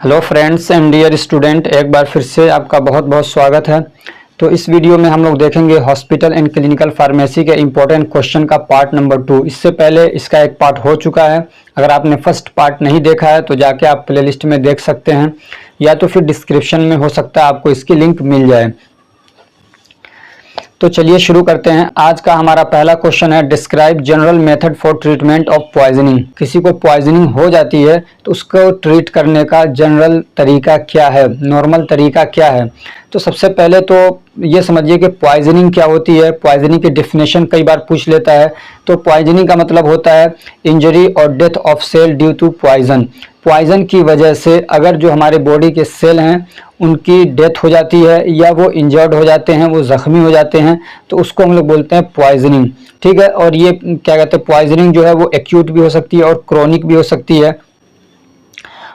Hello friends and dear student, एक बार फिर से आपका बहुत बहुत स्वागत है। तो इस वीडियो में हम लोग देखेंगे हॉस्पिटल एंड क्लिनिकल फार्मेसी के इम्पोर्टेंट क्वेश्चन का पार्ट नंबर 2। इससे पहले इसका एक पार्ट हो चुका है। अगर आपने फर्स्ट पार्ट नहीं देखा है तो जाके आप प्लेलिस्ट में देख सकते हैं, या तो फिर डिस्क्रिप्शन में हो सकता है आपको इसकी लिंक मिल जाए। तो चलिए शुरू करते हैं। आज का हमारा पहला क्वेश्चन है, describe general method for treatment of poisoning. किसी को पॉइजनिंग हो जाती है तो उसको ट्रीट करने का जनरल तरीका क्या है, नॉर्मल तरीका क्या है। तो सबसे पहले तो ये समझिए कि पॉइजनिंग क्या होती है। पॉइजनिंग की डेफिनेशन कई बार पूछ लेता है। तो पॉइजनिंग का मतलब होता है इंजरी और death of cell due to poison. Poison की वजह से अगर जो हमारे बॉडी के सेल हैं उनकी डेथ हो जाती है या वो इंजर्ड हो जाते हैं, वो ज़ख्मी हो जाते हैं, तो उसको हम लोग बोलते हैं पॉइजनिंग। ठीक है। और ये क्या कहते हैं, पॉइजनिंग जो है वो एक्यूट भी हो सकती है और क्रोनिक भी हो सकती है।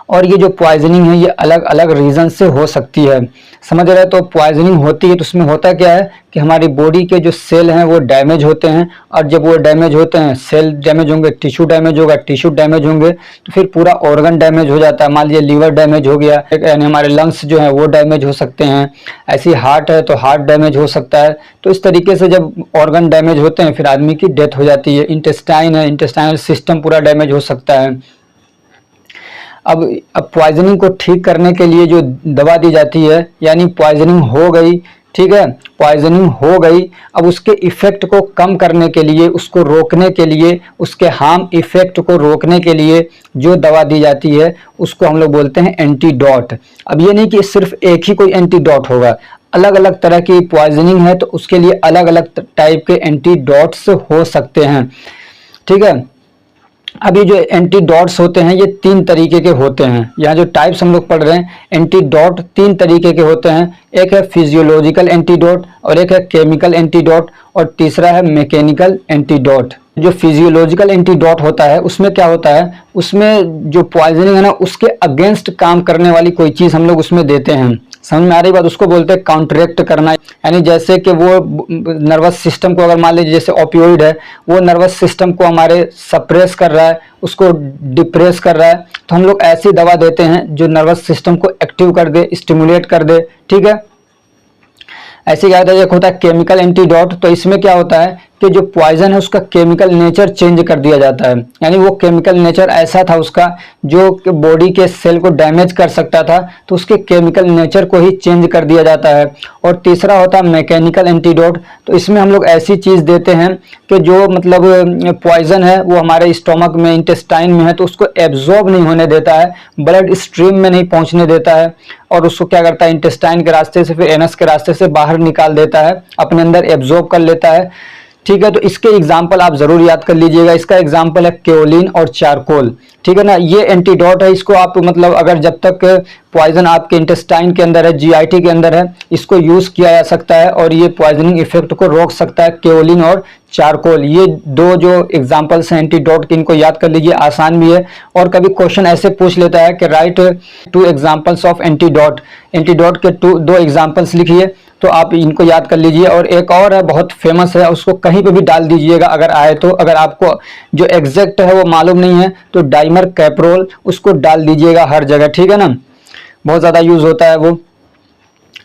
और ये जो पॉइजनिंग है ये अलग अलग रीज़न से हो सकती है, समझ रहे हैं। तो पॉइजनिंग होती है तो उसमें होता क्या है कि हमारी बॉडी के जो सेल हैं वो डैमेज होते हैं, और जब वो डैमेज होते हैं, सेल डैमेज होंगे, टिश्यू डैमेज होगा, टिश्यू डैमेज होंगे तो फिर पूरा ऑर्गन डैमेज हो जाता है। मान लीजिए लीवर डैमेज हो गया, यानी हमारे लंग्स जो हैं वो डैमेज हो सकते हैं। ऐसी हार्ट है तो हार्ट डैमेज हो सकता है। तो इस तरीके से जब ऑर्गन डैमेज होते हैं फिर आदमी की डेथ हो जाती है। इंटेस्टाइन है, इंटेस्टाइनल सिस्टम पूरा डैमेज हो सकता है। अब पॉइजनिंग को ठीक करने के लिए जो दवा दी जाती है, यानी पॉइजनिंग हो गई, ठीक है, पॉइजनिंग हो गई, अब उसके इफेक्ट को कम करने के लिए, उसको रोकने के लिए, उसके हार्म इफेक्ट को रोकने के लिए जो दवा दी जाती है उसको हम लोग बोलते हैं एंटीडोट। अब ये नहीं कि सिर्फ एक ही कोई एंटीडोट होगा, अलग अलग तरह की पॉइजनिंग है तो उसके लिए अलग अलग टाइप के एंटीडोट्स हो सकते हैं। ठीक है। अब ये जो एंटीडोट्स होते हैं ये 3 तरीके के होते हैं। यहाँ जो टाइप्स हम लोग पढ़ रहे हैं, एंटीडोट 3 तरीके के होते हैं। एक है फिजियोलॉजिकल एंटीडोट, और एक है केमिकल एंटीडोट, और तीसरा है मैकेनिकल एंटीडोट। जो फिजियोलॉजिकल एंटीडोट होता है उसमें क्या होता है, उसमें जो पॉइजनिंग है ना उसके अगेंस्ट काम करने वाली कोई चीज़ हम लोग उसमें देते हैं। समझ में आ रही बात। उसको बोलते हैं काउंटरैक्ट करना, यानी जैसे कि वो नर्वस सिस्टम को, अगर मान लीजिए जैसे ओपियोइड है वो नर्वस सिस्टम को हमारे सप्रेस कर रहा है, उसको डिप्रेस कर रहा है, तो हम लोग ऐसी दवा देते हैं जो नर्वस सिस्टम को एक्टिव कर दे, स्टिमुलेट कर दे। ठीक है। ऐसे क्या होता है, एक होता है केमिकल एंटीडोट। तो इसमें क्या होता है कि जो पॉइजन है उसका केमिकल नेचर चेंज कर दिया जाता है, यानी वो केमिकल नेचर ऐसा था उसका जो बॉडी के सेल को डैमेज कर सकता था, तो उसके केमिकल नेचर को ही चेंज कर दिया जाता है। और तीसरा होता है मैकेनिकल एंटीडोट। तो इसमें हम लोग ऐसी चीज़ देते हैं कि जो मतलब पॉइजन है वो हमारे स्टोमक में, इंटेस्टाइन में है, तो उसको एब्जॉर्ब नहीं होने देता है, ब्लड स्ट्रीम में नहीं पहुंचने देता है, और उसको क्या करता है इंटेस्टाइन के रास्ते से, फिर एनस के रास्ते से बाहर निकाल देता है, अपने अंदर एब्जॉर्ब कर लेता है। ठीक है। तो इसके एग्जाम्पल आप जरूर याद कर लीजिएगा। इसका एग्जाम्पल है केओलिन और चारकोल। ठीक है ना। ये एंटीडोट है, इसको आप मतलब अगर जब तक पॉइजन आपके इंटेस्टाइन के अंदर है, जीआईटी के अंदर है, इसको यूज किया जा सकता है और ये पॉइजनिंग इफेक्ट को रोक सकता है, केओलिन और चारकोल। ये 2 जो एग्जाम्पल्स हैं एंटीडोट के, इनको याद कर लीजिए, आसान भी है। और कभी क्वेश्चन ऐसे पूछ लेता है कि right 2 examples of antidote, antidote के 2 एग्जाम्पल्स लिखिए, तो आप इनको याद कर लीजिए। और एक और है बहुत फेमस है, उसको कहीं पे भी डाल दीजिएगा अगर आए तो। अगर आपको जो एग्जैक्ट है वो मालूम नहीं है तो डाइमर कैप्रोल, उसको डाल दीजिएगा हर जगह। ठीक है ना, बहुत ज़्यादा यूज होता है वो।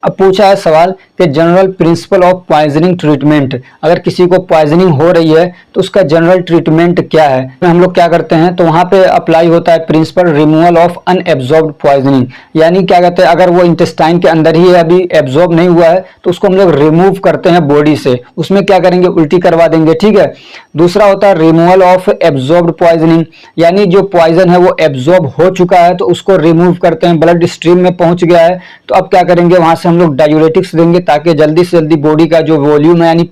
अब पूछा है सवाल कि general principle of poisoning treatment, अगर किसी को पॉइजनिंग हो रही है तो उसका जनरल ट्रीटमेंट क्या है। हम लोग क्या करते हैं तो वहाँ पे अप्लाई होता है principle removal of unabsorbed poisoning, यानी क्या कहते हैं अगर वो इंटेस्टाइन के अंदर ही है, अभी एब्जॉर्ब नहीं हुआ है, तो उसको हम लोग रिमूव करते हैं बॉडी से। उसमें क्या करेंगे, उल्टी करवा देंगे। ठीक है। दूसरा होता है रिमूवल ऑफ एब्जॉर्ब्ड पॉइजनिंग, यानी जो पॉइजन है वो एब्जॉर्ब हो चुका है तो उसको रिमूव करते हैं, ब्लड स्ट्रीम में पहुंच गया है, तो अब क्या करेंगे वहां से हम लोग डायूरेटिक्स देंगे ताकि जल्दी से जल्दी बॉडी का जो वॉल्यूम है, यानी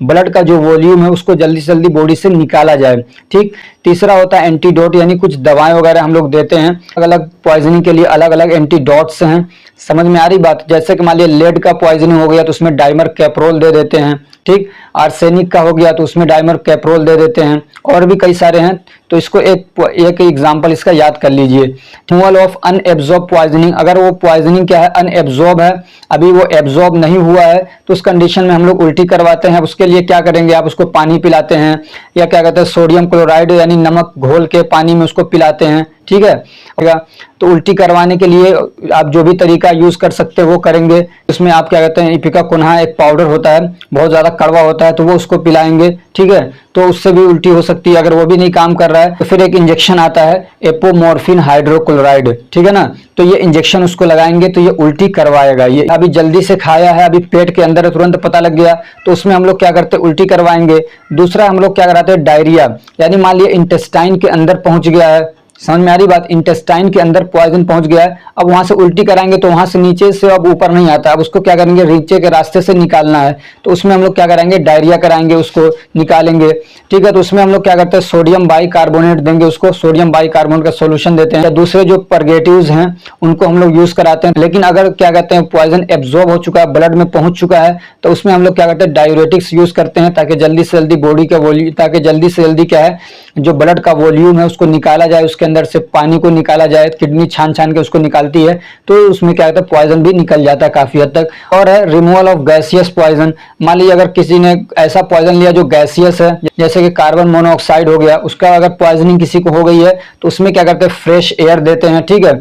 ब्लड का जो वॉल्यूम है उसको जल्दी से जल्दी बॉडी से निकाला जाए। ठीक। तीसरा होता है एंटीडोट, यानी कुछ दवाएं वगैरह हम लोग देते हैं। अलग अलग पॉइजनिंग के लिए अलग अलग एंटीडोट्स हैं। समझ में आ रही बात। जैसे कि मान लिया लेड का पॉइजनिंग हो गया तो उसमें डाइमर कैप्रोल दे देते हैं। ठीक। आर्सेनिक का हो गया तो उसमें डाइमर कैप्रोल दे देते हैं, और भी कई सारे हैं। तो इसको एक एग्जांपल इसका याद कर लीजिए, रिमूवल ऑफ अनएब्जॉर्ब पॉइजनिंग। अगर वो पॉइजनिंग क्या है, अनएब्जॉर्ब है, अभी वो एब्जॉर्ब नहीं हुआ है, तो उस कंडीशन में हम लोग उल्टी करवाते हैं। उसके लिए क्या करेंगे, आप उसको पानी पिलाते हैं, या क्या कहते हैं सोडियम क्लोराइड यानी नमक घोल के पानी में उसको पिलाते हैं। ठीक है। तो उल्टी करवाने के लिए आप जो भी तरीका यूज कर सकते हैं वो करेंगे। इसमें आप क्या कहते हैं, इपिकाकुन्हा एक पाउडर होता है, बहुत ज्यादा कड़वा होता है, तो वो उसको पिलाएंगे, ठीक है, तो उससे भी उल्टी हो सकती है। अगर वो भी नहीं काम कर रहा है तो फिर एक इंजेक्शन आता है एपोमॉर्फिन हाइड्रोक्लोराइड, ठीक है ना, तो ये इंजेक्शन उसको लगाएंगे तो ये उल्टी करवाएगा। ये अभी जल्दी से खाया है, अभी पेट के अंदर तुरंत पता लग गया, तो उसमें हम लोग क्या करते हैं, उल्टी करवाएंगे। दूसरा हम लोग क्या कराते हैं, डायरिया, यानी मान लिया इंटेस्टाइन के अंदर पहुंच गया है, समझ में आ रही बात, इंटेस्टाइन के अंदर पॉइजन पहुंच गया है, अब वहां से उल्टी कराएंगे तो वहां से नीचे से अब ऊपर नहीं आता, अब उसको क्या करेंगे, नीचे के रास्ते से निकालना है, तो उसमें हम लोग क्या कराएंगे, डायरिया कराएंगे, उसको निकालेंगे, ठीक है। तो उसमें हम लोग क्या करते हैं, सोडियम बाइकार्बोनेट देंगे उसको, सोडियम बाइकार्बोनेट का सोल्यूशन देते हैं। दूसरे जो परगेटिव्स हैं उनको हम लोग यूज कराते हैं। लेकिन अगर क्या कहते हैं, पॉइजन एब्जॉर्ब हो चुका है, ब्लड में पहुंच चुका है, तो उसमें हम लोग क्या करते हैं, डायूरेटिक्स यूज करते हैं, ताकि जल्दी से जल्दी बॉडी का वॉल्यूम, ताकि जल्दी से जल्दी क्या है, जो ब्लड का वॉल्यूम है उसको निकाला जाए, उसके अंदर से पानी को निकाला जाए, किडनी छान छान के उसको निकालती है, तो उसमें क्या होता है, पॉइजन भी निकल जाता है काफी हद तक। और है रिमूवल ऑफ गैसियस पॉइजन, मान लीजिए अगर किसी ने ऐसा पॉइजन लिया जो गैसियस है, जैसे कि कार्बन मोनोऑक्साइड हो गया, उसका अगर पॉइजनिंग किसी को हो गई है तो उसमें क्या करते हैं, फ्रेश एयर देते हैं, ठीक है,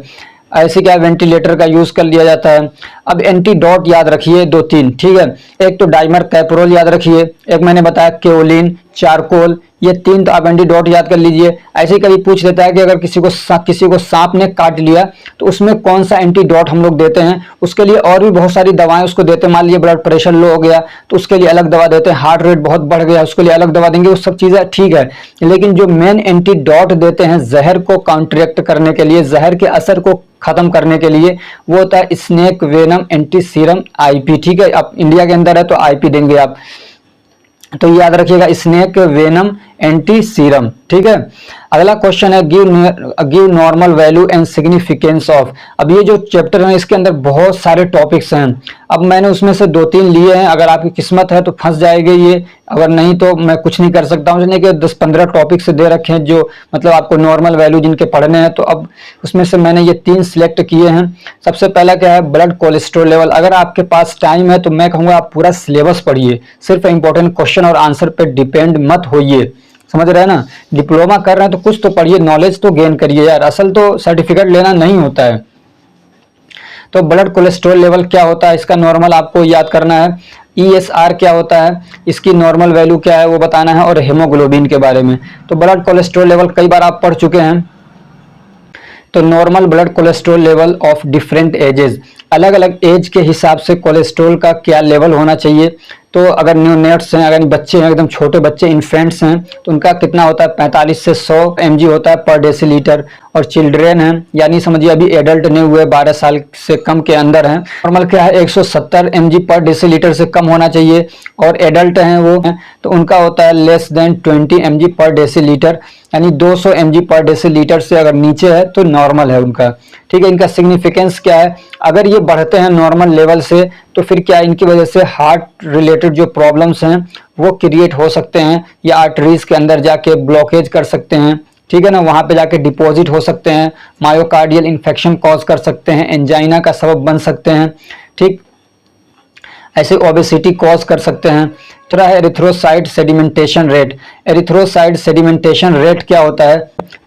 ऐसे क्या वेंटिलेटर का यूज कर लिया जाता है। अब एंटीडोट याद रखिए 2-3, ठीक है, एक तो डाइमर कैप्रोल याद रखिए, एक मैंने बताया केओलिन, चारकोल, ये 3 तो आप एंटीडोट याद कर लीजिए। ऐसे ही कभी पूछ लेता है कि अगर किसी को सांप ने काट लिया तो उसमें कौन सा एंटीडोट हम लोग देते हैं, उसके लिए और भी बहुत सारी दवाएं उसको देते हैं। मान लीजिए ब्लड प्रेशर लो हो गया तो उसके लिए अलग दवा देते हैं, हार्ट रेट बहुत बढ़ गया उसके लिए अलग दवा देंगे, वो सब चीजें ठीक है। लेकिन जो मेन एंटीडोट देते हैं जहर को काउंटरैक्ट करने के लिए, जहर के असर को खत्म करने के लिए, वो होता है snake venom anti serum IP, ठीक है। अब इंडिया के अंदर है तो आईपी देंगे आप, तो याद रखिएगा स्नेक वेनम एंटी सीरम, ठीक है। अगला क्वेश्चन है give normal value and significance of. अब ये जो चैप्टर है इसके अंदर बहुत सारे टॉपिक्स हैं, अब मैंने उसमें से 2-3 लिए हैं, अगर आपकी किस्मत है तो फंस जाएगी ये, अगर नहीं तो मैं कुछ नहीं कर सकता हूँ। कि 10-15 टॉपिक्स दे रखे हैं जो मतलब आपको नॉर्मल वैल्यू जिनके पढ़ने हैं, तो अब उसमें से मैंने ये 3 सिलेक्ट किए हैं। सबसे पहला क्या है, ब्लड कोलेस्ट्रॉल लेवल। अगर आपके पास टाइम है तो मैं कहूँगा आप पूरा सिलेबस पढ़िए, सिर्फ इंपॉर्टेंट क्वेश्चन और आंसर पे डिपेंड मत होइए, समझ रहे हैं ना। डिप्लोमा कर रहे हैं तो कुछ तो पढ़िए, नॉलेज तो गेन करिए यार, असल तो सर्टिफिकेट लेना नहीं होता है। तो ब्लड कोलेस्ट्रॉल लेवल क्या होता है, इसका नॉर्मल आपको याद करना है। ESR क्या होता है, इसकी नॉर्मल वैल्यू क्या है वो बताना है, और हेमोग्लोबिन के बारे में। तो ब्लड कोलेस्ट्रॉल लेवल कई बार आप पढ़ चुके हैं। तो normal blood cholesterol level of different ages, अलग अलग एज के हिसाब से कोलेस्ट्रॉल का क्या लेवल होना चाहिए। तो अगर न्यूनेट्स हैं, अगर बच्चे हैं, एकदम छोटे बच्चे इन्फेंट्स हैं, तो उनका कितना होता है, 45 से 100 mg होता है पर डेसीलीटर। और चिल्ड्रेन हैं, यानी समझिए अभी एडल्ट नहीं हुए, 12 साल से कम के अंदर हैं, नॉर्मल क्या है 170 mg पर डेसीलीटर से कम होना चाहिए। और एडल्ट हैं वो हैं तो उनका होता है लेस देन 20 mg पर डेसीलीटर, यानी 200 mg पर डेसीलीटर से अगर नीचे है तो नॉर्मल है उनका, ठीक है। इनका सिग्निफिकेंस क्या है, अगर ये बढ़ते हैं नॉर्मल लेवल से तो फिर क्या इनकी वजह से हार्ट रिलेटेड जो प्रॉब्लम्स हैं वो क्रिएट हो सकते हैं, या आर्टरीज के अंदर जाके ब्लॉकेज कर सकते हैं, ठीक है ना, वहां पे जाके डिपॉजिट हो सकते हैं, मायोकार्डियल इन्फेक्शन कॉज कर सकते हैं, एंजाइना का सबब बन सकते हैं, ठीक, ऐसे ओबेसिटी कॉज कर सकते हैं। दूसरा है erythrocyte sedimentation rate. Erythrocyte sedimentation rate क्या होता है,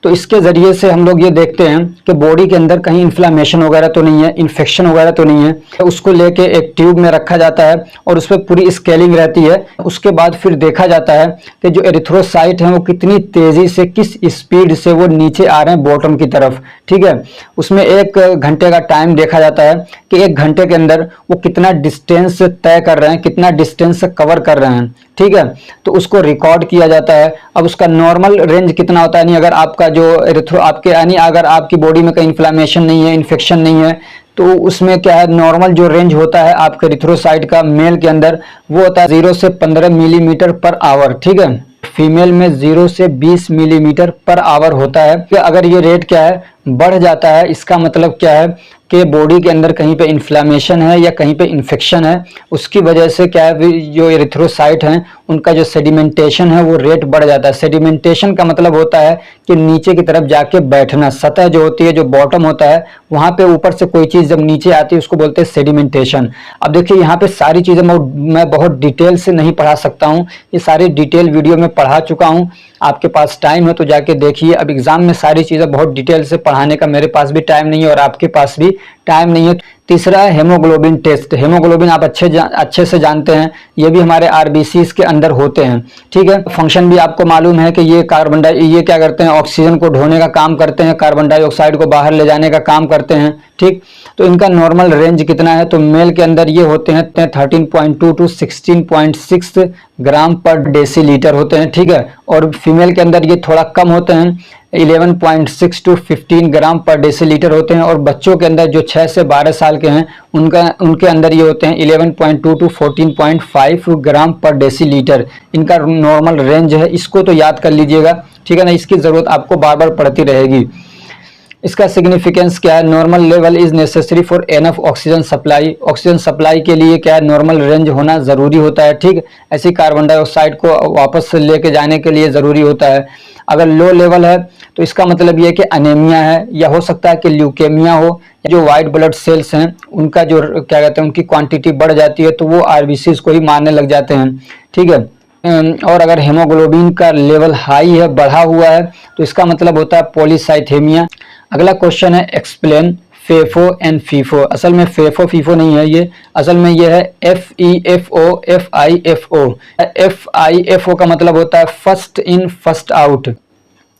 तो इसके जरिए से हम लोग ये देखते हैं कि बॉडी के अंदर कहीं इन्फ्लामेशन वगैरह तो नहीं है, इन्फेक्शन वगैरह तो नहीं है, तो उसको लेके एक ट्यूब में रखा जाता है और उस पर पूरी स्केलिंग रहती है। उसके बाद फिर देखा जाता है कि जो एरिथ्रोसाइट हैं वो कितनी तेजी से, किस स्पीड से वो नीचे आ रहे हैं बॉटम की तरफ, ठीक है। उसमें 1 घंटे का टाइम देखा जाता है कि 1 घंटे के अंदर वो कितना डिस्टेंस तय कर रहे हैं, कितना डिस्टेंस कवर कर रहे हैं, ठीक है। तो उसको रिकॉर्ड किया जाता है। अब उसका नॉर्मल रेंज कितना होता है, यानी अगर आपका जो एरिथ्रो आपके यानी अगर आपकी बॉडी में कहीं इन्फ्लामेशन नहीं है, इन्फेक्शन नहीं है, तो उसमें क्या है, नॉर्मल जो रेंज होता है आपके एरिथ्रोसाइट का मेल के अंदर वो होता है 0 से 15 मिलीमीटर पर आवर, ठीक है। फीमेल में 0 से 20 मिलीमीटर पर आवर होता है। कि अगर ये रेट क्या है बढ़ जाता है, इसका मतलब क्या है कि बॉडी के अंदर कहीं पे इन्फ्लामेशन है या कहीं पे इन्फेक्शन है, उसकी वजह से क्या है जो एरिथ्रोसाइट हैं उनका जो सेडिमेंटेशन है वो रेट बढ़ जाता है। सेडिमेंटेशन का मतलब होता है कि नीचे की तरफ जाके बैठना, सतह जो होती है, जो बॉटम होता है, वहां पे ऊपर से कोई चीज जब नीचे आती है उसको बोलते हैं सेडिमेंटेशन। अब देखिए यहाँ पे सारी चीजें मैं बहुत डिटेल से नहीं पढ़ा सकता हूँ, ये सारी डिटेल वीडियो में पढ़ा चुका हूँ। आपके पास टाइम है तो जाके देखिए, अब एग्जाम में सारी चीजें बहुत डिटेल से पढ़ाने का मेरे पास भी टाइम नहीं है और आपके पास भी टाइम नहीं है। तीसरा है हेमोग्लोबिन टेस्ट। हेमोग्लोबिन आप अच्छे से जानते हैं, ये भी हमारे आरबीसीज के अंदर होते हैं, ठीक है। फंक्शन भी आपको मालूम है कि ये ये क्या करते हैं, ऑक्सीजन को ढोने का काम करते हैं, कार्बन डाइऑक्साइड को बाहर ले जाने का काम करते हैं, ठीक। तो इनका नॉर्मल रेंज कितना है, तो मेल के अंदर ये होते हैं 13.2 टू 16.6 ग्राम पर डेसीलीटर होते हैं, ठीक है। और फीमेल के अंदर ये थोड़ा कम होते हैं, 11.6 टू 15 ग्राम पर डेसीलीटर होते हैं। और बच्चों के अंदर जो 6 से 12 साल के हैं उनके अंदर ये होते हैं 11.2 टू 14.5 ग्राम पर डेसीलीटर, इनका नॉर्मल रेंज है। इसको तो याद कर लीजिएगा, ठीक है ना, इसकी ज़रूरत आपको बार बार पड़ती रहेगी। इसका सिग्निफिकेंस क्या है, normal level is necessary for enough oxygen supply. Oxygen supply के लिए क्या है, नॉर्मल रेंज होना ज़रूरी होता है, ठीक। ऐसी कार्बन डाइऑक्साइड को वापस लेके जाने के लिए ज़रूरी होता है। अगर लो लेवल है तो इसका मतलब ये है कि अनेमिया है, या हो सकता है कि ल्यूकेमिया हो, जो वाइट ब्लड सेल्स हैं उनका जो क्या कहते हैं उनकी क्वांटिटी बढ़ जाती है, तो वो आरबीसीज को ही मारने लग जाते हैं, ठीक है। और अगर हेमोग्लोबिन का लेवल हाई है, बढ़ा हुआ है, तो इसका मतलब होता है पॉलीसाइथेमिया। अगला क्वेश्चन है एक्सप्लेन फेफो एंड फीफो। असल में फेफो फीफो नहीं है ये, असल में ये है FEFO FIFO। FIFO का मतलब होता है फर्स्ट इन फर्स्ट आउट,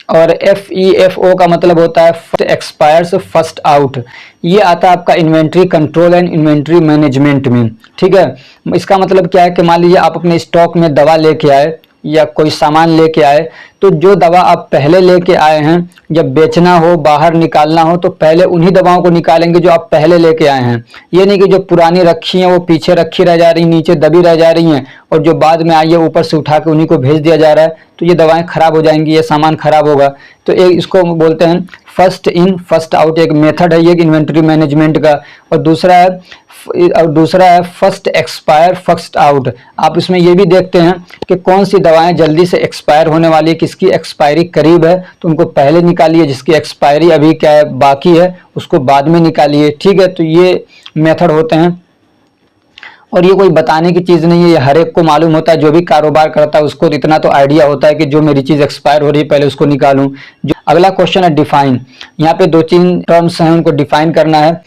और FEFO का मतलब होता है फर्स्ट एक्सपायर्स फर्स्ट आउट। ये आता है आपका inventory control and inventory management में, ठीक है। इसका मतलब क्या है कि मान लीजिए आप अपने स्टॉक में दवा लेके आए या कोई सामान लेके आए, तो जो दवा आप पहले लेके आए हैं, जब बेचना हो, बाहर निकालना हो, तो पहले उन्हीं दवाओं को निकालेंगे जो आप पहले लेके आए हैं। ये नहीं कि जो पुरानी रखी हैं वो पीछे रखी रह जा रही, नीचे दबी रह जा रही हैं, और जो बाद में आई है ऊपर से उठा के उन्हीं को भेज दिया जा रहा है, तो ये दवाएं खराब हो जाएंगी, ये सामान खराब होगा। तो एक इसको बोलते हैं फर्स्ट इन फर्स्ट आउट, एक मेथड है ये इन्वेंट्री मैनेजमेंट का। और दूसरा है फर्स्ट एक्सपायर फर्स्ट आउट। आप इसमें ये भी देखते हैं कि कौन सी दवाएं जल्दी से एक्सपायर होने वाली है, किसकी एक्सपायरी करीब है तो उनको पहले निकालिए, जिसकी एक्सपायरी अभी क्या है बाकी है उसको बाद में निकालिए, ठीक है। तो ये मेथड होते हैं, और ये कोई बताने की चीज़ नहीं है, ये हर एक को मालूम होता है, जो भी कारोबार करता है उसको इतना तो आइडिया होता है कि जो मेरी चीज़ एक्सपायर हो रही है पहले उसको निकालूं। अगला क्वेश्चन है डिफाइन। यहाँ पे 2-3 टर्म्स हैं, उनको डिफाइन करना है।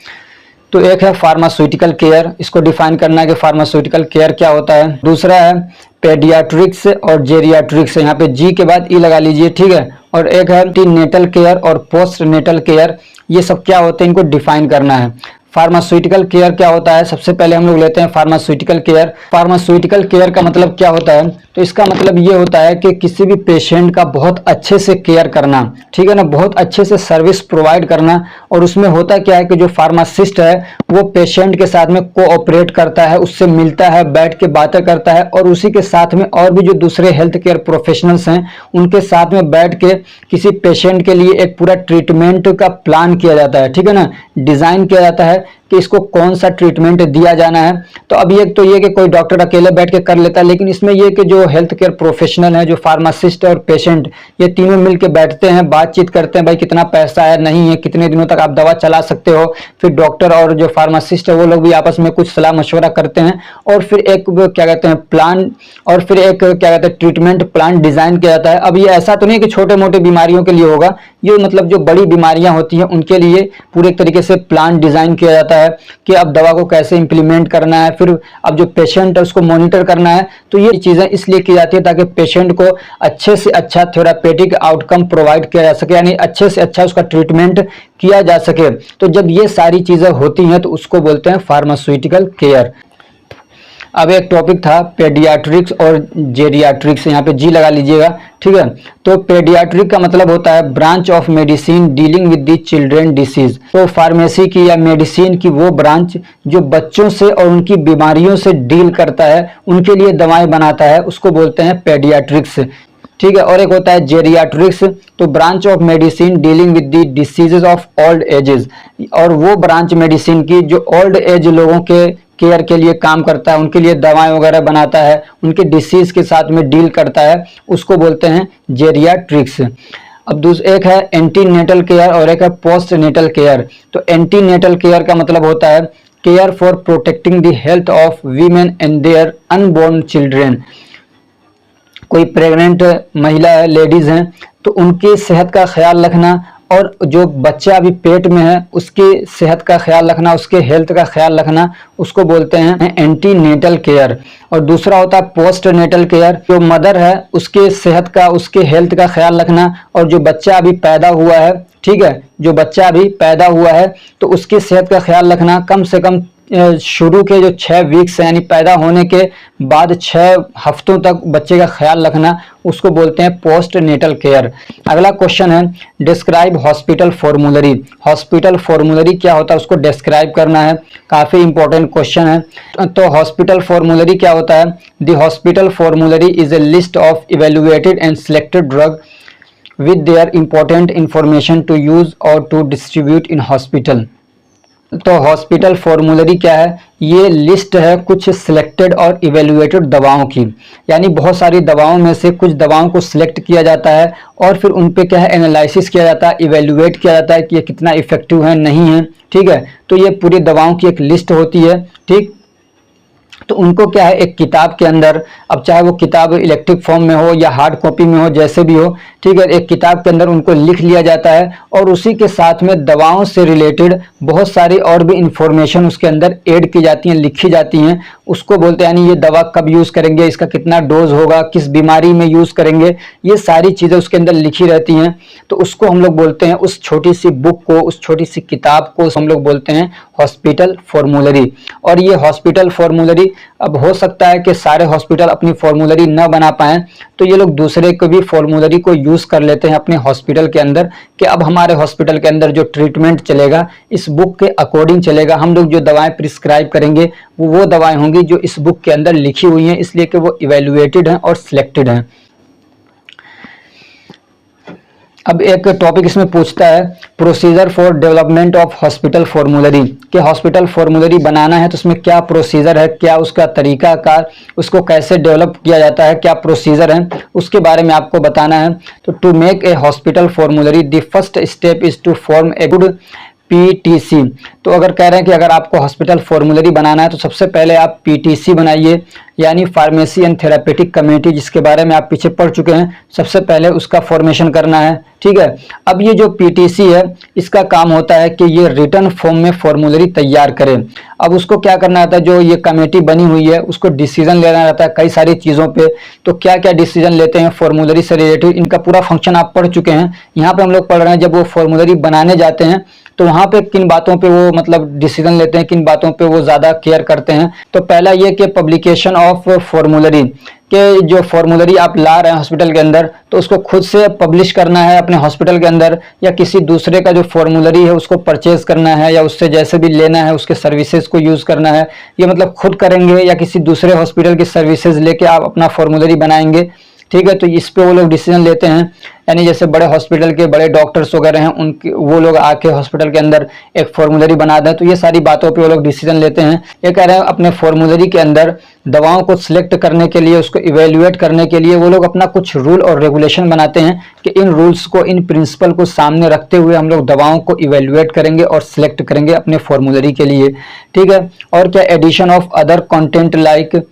तो एक है फार्मास्यूटिकल केयर, इसको डिफाइन करना है कि फार्मास्यूटिकल केयर क्या होता है। दूसरा है पेडियाट्रिक्स और जेरियाट्रिक्स, यहाँ पे जी के बाद ई लगा लीजिए, ठीक है। और एक है नेटल केयर और पोस्ट नेटल केयर, ये सब क्या होते हैं इनको डिफाइन करना है। फार्मास्यूटिकल केयर क्या होता है, सबसे पहले हम लोग लेते हैं फार्मास्यूटिकल केयर। फार्मास्यूटिकल केयर का मतलब क्या होता है, तो इसका मतलब ये होता है कि किसी भी पेशेंट का बहुत अच्छे से केयर करना, ठीक है ना, बहुत अच्छे से सर्विस प्रोवाइड करना। और उसमें होता क्या है कि जो फार्मासिस्ट है वो पेशेंट के साथ में कोऑपरेट करता है, उससे मिलता है, बैठ के बातें करता है, और उसी के साथ में और भी जो दूसरे हेल्थ केयर प्रोफेशनल्स हैं उनके साथ में बैठ के किसी पेशेंट के लिए एक पूरा ट्रीटमेंट का प्लान किया जाता है, ठीक है ना, डिजाइन किया जाता है कि इसको कौन सा ट्रीटमेंट दिया जाना है। तो अब एक तो ये कि कोई डॉक्टर अकेले बैठ के कर लेता है, लेकिन इसमें ये कि जो हेल्थ केयर प्रोफेशनल है, जो फार्मासिस्ट और पेशेंट, ये तीनों मिलके बैठते हैं, बातचीत करते हैं, भाई कितना पैसा है, नहीं है, कितने दिनों तक आप दवा चला सकते हो। फिर डॉक्टर और जो फार्मासिस्ट है वो लोग भी आपस में कुछ सलाह मशवरा करते हैं, और फिर एक क्या कहते हैं प्लान, और फिर एक क्या कहते हैं ट्रीटमेंट प्लान डिजाइन किया जाता है। अब ये ऐसा तो नहीं कि छोटे मोटे बीमारियों के लिए होगा, ये मतलब जो बड़ी बीमारियां होती हैं उनके लिए पूरे तरीके से प्लान डिजाइन किया जाता है कि अब दवा को कैसे इंप्लीमेंट करना है, फिर अब जो पेशेंट है उसको मॉनिटर करना है। तो ये चीजें इसलिए की जाती है ताकि पेशेंट को अच्छे से अच्छा थेरापेटिक आउटकम प्रोवाइड किया जा सके, यानी अच्छे से अच्छा उसका ट्रीटमेंट किया जा सके। तो जब ये सारी चीजें होती हैं तो उसको बोलते हैं फार्मास्यूटिकल केयर। अब एक टॉपिक था पेडियाट्रिक्स और जेरियाट्रिक्स, यहाँ पे जी लगा लीजिएगा, ठीक है। तो पेडियाट्रिक का मतलब होता है branch of medicine dealing with the children disease. तो फार्मेसी की या मेडिसिन की वो ब्रांच जो बच्चों से और उनकी बीमारियों से डील करता है, उनके लिए दवाएं बनाता है, उसको बोलते हैं पेडियाट्रिक्स, ठीक है। और एक होता है जेरियाट्रिक्स, तो branch of medicine dealing with the diseases of old ages, और वो ब्रांच मेडिसिन की जो ओल्ड एज लोगों के केयर के लिए काम करता है, उनके लिए दवाएं वगैरह बनाता है, उनके डिसीज के साथ में डील करता है, उसको बोलते हैं जेरियाट्रिक्स। अब एक है एंटी नेटल केयर और एक है पोस्ट नेटल केयर। तो एंटी नेटल केयर का मतलब होता है care for protecting the health of women and their unborn children. कोई प्रेग्नेंट महिला है, लेडीज हैं, तो उनकी सेहत का ख्याल रखना और जो बच्चा अभी पेट में है उसकी सेहत का ख्याल रखना, उसके हेल्थ का ख्याल रखना, उसको बोलते हैं एंटी नेटल केयर। और दूसरा होता है पोस्ट नेटल केयर, जो मदर है उसके सेहत का, उसके हेल्थ का ख्याल रखना। और जो बच्चा अभी पैदा हुआ है, ठीक है, जो बच्चा अभी पैदा हुआ है तो उसकी सेहत का ख्याल रखना, कम से कम शुरू के जो 6 वीक्स यानी पैदा होने के बाद 6 हफ्तों तक बच्चे का ख्याल रखना, उसको बोलते हैं पोस्ट नेटल केयर। अगला क्वेश्चन है describe hospital formulary. Hospital formulary क्या होता है उसको डिस्क्राइब करना है, काफी इंपॉर्टेंट क्वेश्चन है। तो हॉस्पिटल फॉर्मूलरी क्या होता है? The hospital formulary is a list of evaluated and selected drug with their important information to use or to distribute in hospital। तो हॉस्पिटल फॉर्मूलरी क्या है? ये लिस्ट है कुछ सिलेक्टेड और इवेल्युएटेड दवाओं की, यानी बहुत सारी दवाओं में से कुछ दवाओं को सिलेक्ट किया जाता है और फिर उन पे क्या है एनालिसिस किया जाता है, इवेल्युएट किया जाता है कि ये कितना इफेक्टिव है, नहीं है, ठीक है। तो ये पूरी दवाओं की एक लिस्ट होती है, ठीक। तो उनको क्या है एक किताब के अंदर, अब चाहे वो किताब इलेक्ट्रिक फॉर्म में हो या हार्ड कॉपी में हो, जैसे भी हो, ठीक है, एक किताब के अंदर उनको लिख लिया जाता है और उसी के साथ में दवाओं से रिलेटेड बहुत सारी और भी इंफॉर्मेशन उसके अंदर ऐड की जाती हैं, लिखी जाती हैं। उसको बोलते हैं यानी ये दवा कब यूज़ करेंगे, इसका कितना डोज होगा, किस बीमारी में यूज़ करेंगे, ये सारी चीज़ें उसके अंदर लिखी रहती हैं। तो उसको हम लोग बोलते हैं, उस छोटी सी बुक को, उस छोटी सी किताब को हम लोग बोलते हैं हॉस्पिटल फॉर्मूलरी। और ये हॉस्पिटल फॉर्मूलरी, अब हो सकता है कि सारे हॉस्पिटल अपनी फॉर्मूलरी न बना पाएं, तो ये लोग दूसरे को भी फॉर्मूलरी को यूज कर लेते हैं अपने हॉस्पिटल के अंदर, कि अब हमारे हॉस्पिटल के अंदर जो ट्रीटमेंट चलेगा इस बुक के अकॉर्डिंग चलेगा। हम लोग जो दवाएं प्रिस्क्राइब करेंगे वो दवाएं होंगी जो इस बुक के अंदर लिखी हुई हैं, इसलिए कि वो इवेल्युएटेड हैं और सिलेक्टेड हैं। अब एक टॉपिक इसमें पूछता है procedure for development of hospital formulary, कि हॉस्पिटल फॉर्मूलरी बनाना है तो उसमें क्या प्रोसीजर है, क्या उसका तरीकाकार, उसको कैसे डेवलप किया जाता है, क्या प्रोसीजर है, उसके बारे में आपको बताना है। तो to make a hospital formulary the first step is to form a good PTC. तो अगर कह रहे हैं कि अगर आपको हॉस्पिटल फॉर्मूलरी बनाना है तो सबसे पहले आप पीटीसी बनाइए, यानी फार्मेसी एंड थेरापेटिक कमेटी, जिसके बारे में आप पीछे पढ़ चुके हैं। सबसे पहले उसका फॉर्मेशन करना है, ठीक है। अब ये जो पीटीसी है इसका काम होता है कि ये रिटन फॉर्म में फॉर्मूलरी तैयार करे। अब उसको क्या करना रहता है, जो ये कमेटी बनी हुई है उसको डिसीजन लेना रहता है कई सारी चीज़ों पे। तो क्या क्या डिसीजन लेते हैं फॉर्मूलरी से रिलेटेड, इनका पूरा फंक्शन आप पढ़ चुके हैं। यहाँ पे हम लोग पढ़ रहे हैं जब वो फॉर्मूलरी बनाने जाते हैं तो वहाँ पे किन बातों पे वो मतलब डिसीजन लेते हैं, किन बातों पे वो ज़्यादा केयर करते हैं। तो पहला ये कि पब्लिकेशन ऑफ फॉर्मूलरी, कि जो फॉर्मूलरी आप ला रहे हैं हॉस्पिटल के अंदर तो उसको खुद से पब्लिश करना है अपने हॉस्पिटल के अंदर, या किसी दूसरे का जो फॉर्मूलरी है उसको परचेज करना है, या उससे जैसे भी लेना है उसके सर्विसेज को यूज़ करना है। ये मतलब खुद करेंगे या किसी दूसरे हॉस्पिटल की सर्विसेज लेके आप अपना फॉर्मूलरी बनाएंगे, ठीक है। तो इस पे वो लोग डिसीजन लेते हैं, यानी जैसे बड़े हॉस्पिटल के बड़े डॉक्टर्स वगैरह हैं उनके, वो लोग आके हॉस्पिटल के अंदर एक फॉर्मूलरी बना दें, तो ये सारी बातों पे वो लोग डिसीजन लेते हैं। ये कह रहे हैं अपने फॉर्मूलरी के अंदर दवाओं को सिलेक्ट करने के लिए, उसको इवेल्युएट करने के लिए वो लोग अपना कुछ रूल और रेगुलेशन बनाते हैं कि इन रूल्स को, इन प्रिंसिपल को सामने रखते हुए हम लोग दवाओं को इवेल्युएट करेंगे और सिलेक्ट करेंगे अपने फॉर्मूलरी के लिए, ठीक है। और क्या addition of other content like,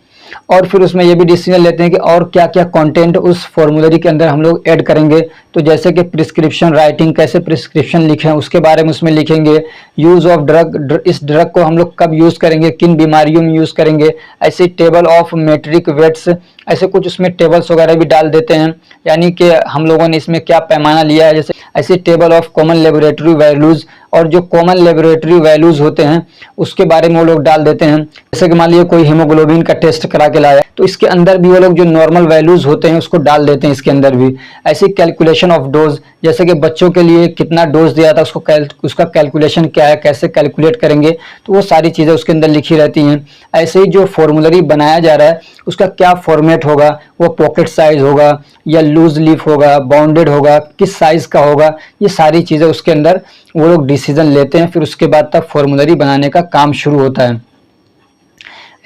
और फिर उसमें ये भी डिसीजन लेते हैं कि और क्या क्या कंटेंट उस फॉर्मूलरी के अंदर हम लोग ऐड करेंगे। तो जैसे कि प्रिस्क्रिप्शन राइटिंग, कैसे प्रिस्क्रिप्शन लिखें उसके बारे में उसमें लिखेंगे। यूज़ ऑफ ड्रग, इस ड्रग को हम लोग कब यूज़ करेंगे, किन बीमारियों में यूज़ करेंगे। ऐसे टेबल ऑफ मेट्रिक वेट्स, ऐसे कुछ उसमें टेबल्स वगैरह भी डाल देते हैं, यानी कि हम लोगों ने इसमें क्या पैमाना लिया है। जैसे ऐसे table of common laboratory values, और जो कॉमन लेबोरेटरी वैल्यूज़ होते हैं उसके बारे में वो लोग डाल देते हैं। जैसे कि मान लीजिए कोई हीमोग्लोबिन का टेस्ट करा के लाया तो इसके अंदर भी वो लोग जो नॉर्मल वैल्यूज़ होते हैं उसको डाल देते हैं इसके अंदर भी। ऐसी कैलकुलेशन ऑफ डोज, जैसे कि बच्चों के लिए कितना डोज दिया था उसका कैलकुलेशन क्या है, कैसे कैलकुलेट करेंगे, तो वो सारी चीज़ें उसके अंदर लिखी रहती हैं। ऐसे ही जो फॉर्मूलरी बनाया जा रहा है उसका क्या फॉर्मेट होगा, वो पॉकेट साइज होगा या लूज लीफ होगा, बाउंडेड होगा, किस साइज का होगा, ये सारी चीज़ें उसके अंदर वो लोग डिसीजन लेते हैं। फिर उसके बाद तब फॉर्मूलरी बनाने का काम शुरू होता है।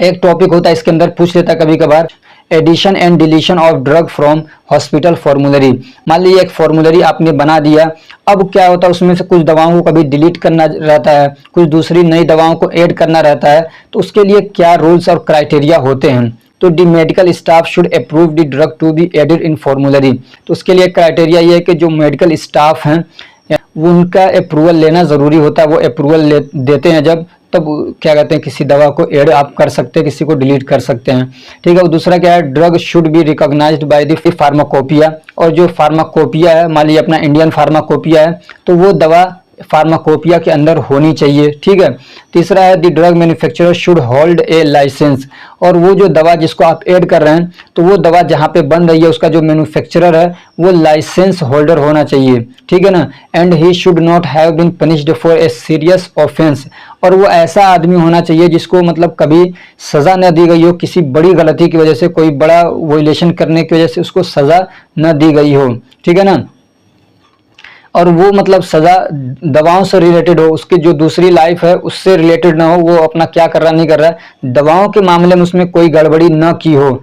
एक टॉपिक होता है इसके अंदर, पूछ लेता कभी कभार, addition and deletion of drug from hospital formulary. मान लीजिए एक फॉर्मूलरी आपने बना दिया, अब क्या होता है उसमें से कुछ दवाओं को कभी डिलीट करना रहता है, कुछ दूसरी नई दवाओं को ऐड करना रहता है, तो उसके लिए क्या रूल्स और क्राइटेरिया होते हैं। तो the medical staff should approve the drug to be added in formulary. तो उसके लिए क्राइटेरिया ये है कि जो मेडिकल स्टाफ हैं वो उनका अप्रूवल लेना ज़रूरी होता है। वो अप्रूवल देते हैं जब, तब क्या कहते हैं किसी दवा को ऐड आप कर सकते हैं, किसी को डिलीट कर सकते हैं, ठीक है। और दूसरा क्या है, drug should be recognised by the pharmacopoeia. और जो फार्माकोपिया है, मान लीजिए अपना इंडियन फार्माकोपिया है, तो वो दवा फार्माकोपिया के अंदर होनी चाहिए, ठीक है। तीसरा है the drug manufacturer should hold a licence. और वो जो दवा जिसको आप ऐड कर रहे हैं, तो वो दवा जहाँ पे बन रही है उसका जो मैन्युफैक्चरर है वो लाइसेंस होल्डर होना चाहिए, ठीक है ना। And he should not have been punished for a serious offence. और वो ऐसा आदमी होना चाहिए जिसको मतलब कभी सजा न दी गई हो, किसी बड़ी गलती की वजह से, कोई बड़ा वायलेशन करने की वजह से उसको सजा न दी गई हो, ठीक है ना। और वो मतलब सजा दवाओं से रिलेटेड हो, उसकी जो दूसरी लाइफ है उससे रिलेटेड ना हो, वो अपना क्या कर रहा नहीं कर रहा है, दवाओं के मामले में उसमें कोई गड़बड़ी न की हो।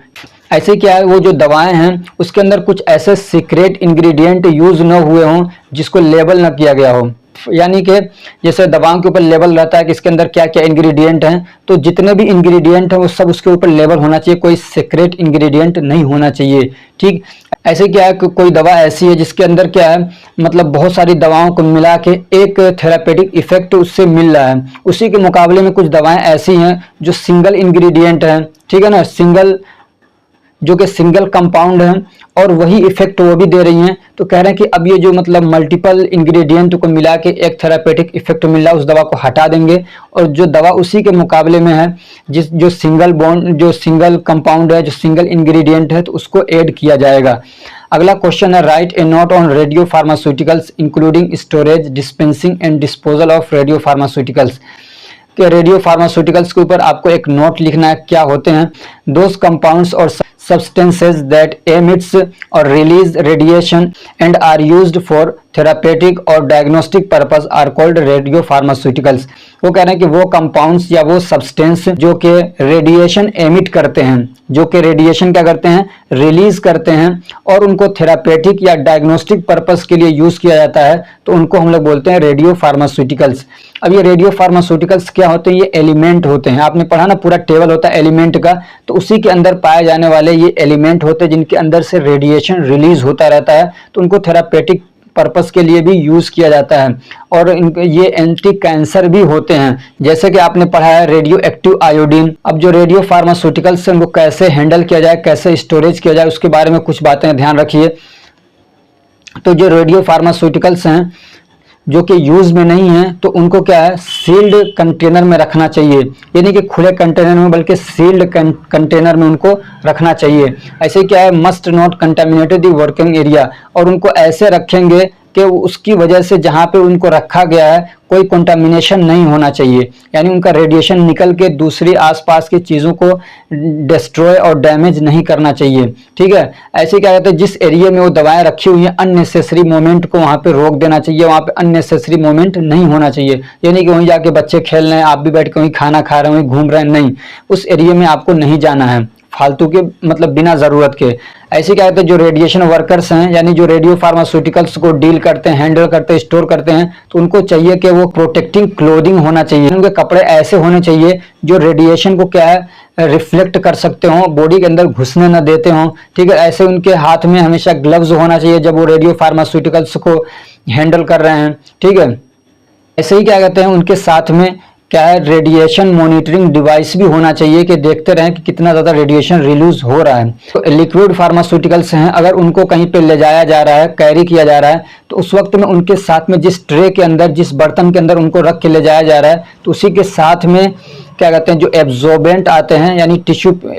ऐसे क्या है, वो जो दवाएं हैं उसके अंदर कुछ ऐसे सीक्रेट इंग्रेडिएंट यूज न हुए हों जिसको लेबल न किया गया हो। यानी कि जैसे दवाओं के ऊपर लेबल रहता है कि इसके अंदर क्या क्या इंग्रेडिएंट हैं, तो जितने भी इंग्रेडिएंट हैं वो सब उसके ऊपर लेबल होना चाहिए, कोई सीक्रेट इंग्रेडिएंट नहीं होना चाहिए, ठीक। ऐसे क्या है कि कोई दवा ऐसी है जिसके अंदर क्या है, मतलब बहुत सारी दवाओं को मिला के एक थेरापेटिक इफेक्ट उससे मिल रहा है। उसी के मुकाबले में कुछ दवाएं ऐसी हैं जो सिंगल इंग्रेडिएंट हैं, ठीक है ना, जो कि सिंगल कंपाउंड है और वही इफेक्ट वो भी दे रही हैं। तो कह रहे हैं कि अब ये जो मतलब मल्टीपल इंग्रेडिएंट को मिला के एक थेरापेटिक इफेक्ट मिल रहा है, उस दवा को हटा देंगे और जो दवा उसी के मुकाबले में है, जो सिंगल कंपाउंड है, जो सिंगल इंग्रेडिएंट है, तो उसको ऐड किया जाएगा। अगला क्वेश्चन है, right A note on radio pharmaceuticals including storage, dispensing and disposal of radio pharmaceuticals. कि रेडियो फार्मास्यूटिकल्स के ऊपर आपको एक नोट लिखना है, क्या होते हैं, दोज कंपाउंड्स और substances that emits or release radiation and are used for therapeutic or diagnostic purpose are called radio pharmaceuticals। वो कह रहे हैं कि वो कंपाउंड्स या वो सब्सटेंस जो कि रेडिएशन एमिट करते हैं, जो कि रेडिएशन क्या करते हैं, रिलीज करते हैं, और उनको थेरापेटिक या डायग्नोस्टिक पर्पस के लिए यूज किया जाता है, तो उनको हम लोग बोलते हैं रेडियो फार्मास्यूटिकल्स। अब ये रेडियो फार्मास्यूटिकल्स क्या होते हैं, ये एलिमेंट होते हैं। आपने पढ़ा ना, पूरा टेबल होता है एलिमेंट का, तो उसी के अंदर पाए जाने वाले ये एलिमेंट होते हैं जिनके अंदर से रेडिएशन रिलीज होता रहता है, तो उनको थेरापेटिक पर्पस के लिए भी यूज किया जाता है। और ये एंटी कैंसर भी होते हैं, जैसे कि आपने पढ़ा है रेडियो एक्टिव आयोडीन। अब जो रेडियो फार्मास्यूटिकल्स हैं उनको कैसे हैंडल किया जाए, कैसे स्टोरेज किया जाए, उसके बारे में कुछ बातें ध्यान रखिए। तो जो रेडियो फार्मास्यूटिकल्स हैं जो कि यूज में नहीं है, तो उनको क्या है, सील्ड कंटेनर में रखना चाहिए, यानी कि खुले कंटेनर में, बल्कि सील्ड कंटेनर में उनको रखना चाहिए। ऐसे क्या है, must not contaminated the working area, और उनको ऐसे रखेंगे कि उसकी वजह से जहाँ पे उनको रखा गया है कोई कंटामिनेशन नहीं होना चाहिए, यानी उनका रेडिएशन निकल के दूसरी आसपास की चीज़ों को डिस्ट्रॉय और डैमेज नहीं करना चाहिए, ठीक है। ऐसे क्या कहते हैं, जिस एरिया में वो दवाएं रखी हुई हैं अननेसेसरी मूवमेंट को वहाँ पे रोक देना चाहिए, वहाँ पे अननेसेसरी मूवमेंट नहीं होना चाहिए। यानी कि वहीं जाके बच्चे खेल रहे हैं, आप भी बैठ के वहीं खाना खा रहे हैं, वहीं घूम रहे हैं, नहीं, उस एरिया में आपको नहीं जाना है फालतू के, मतलब बिना जरूरत के। ऐसे क्या कहते हैं, जो रेडिएशन वर्कर्स हैं, यानी जो रेडियो फार्मास्यूटिकल्स को डील करते हैं, हैंडल करते हैं, स्टोर करते हैं, तो उनको चाहिए कि वो प्रोटेक्टिंग क्लोथिंग होना चाहिए, उनके कपड़े ऐसे होने चाहिए जो रेडिएशन को क्या है, रिफ्लेक्ट कर सकते हो, बॉडी के अंदर घुसने न देते हो, ठीक है। ऐसे उनके हाथ में हमेशा ग्लव्स होना चाहिए जब वो रेडियो फार्मास्यूटिकल्स को हैंडल कर रहे हैं, ठीक है। ऐसे ही क्या कहते हैं, उनके साथ में क्या है, रेडिएशन मॉनिटरिंग डिवाइस भी होना चाहिए कि देखते रहें कि कितना ज़्यादा रेडिएशन रिलीज हो रहा है। तो लिक्विड फार्मास्यूटिकल्स हैं, अगर उनको कहीं पे ले जाया जा रहा है, कैरी किया जा रहा है, तो उस वक्त में उनके साथ में जिस ट्रे के अंदर, जिस बर्तन के अंदर उनको रख के ले जाया जा रहा है, तो उसी के साथ में क्या कहते हैं, जो एब्जॉर्बेंट आते हैं, यानी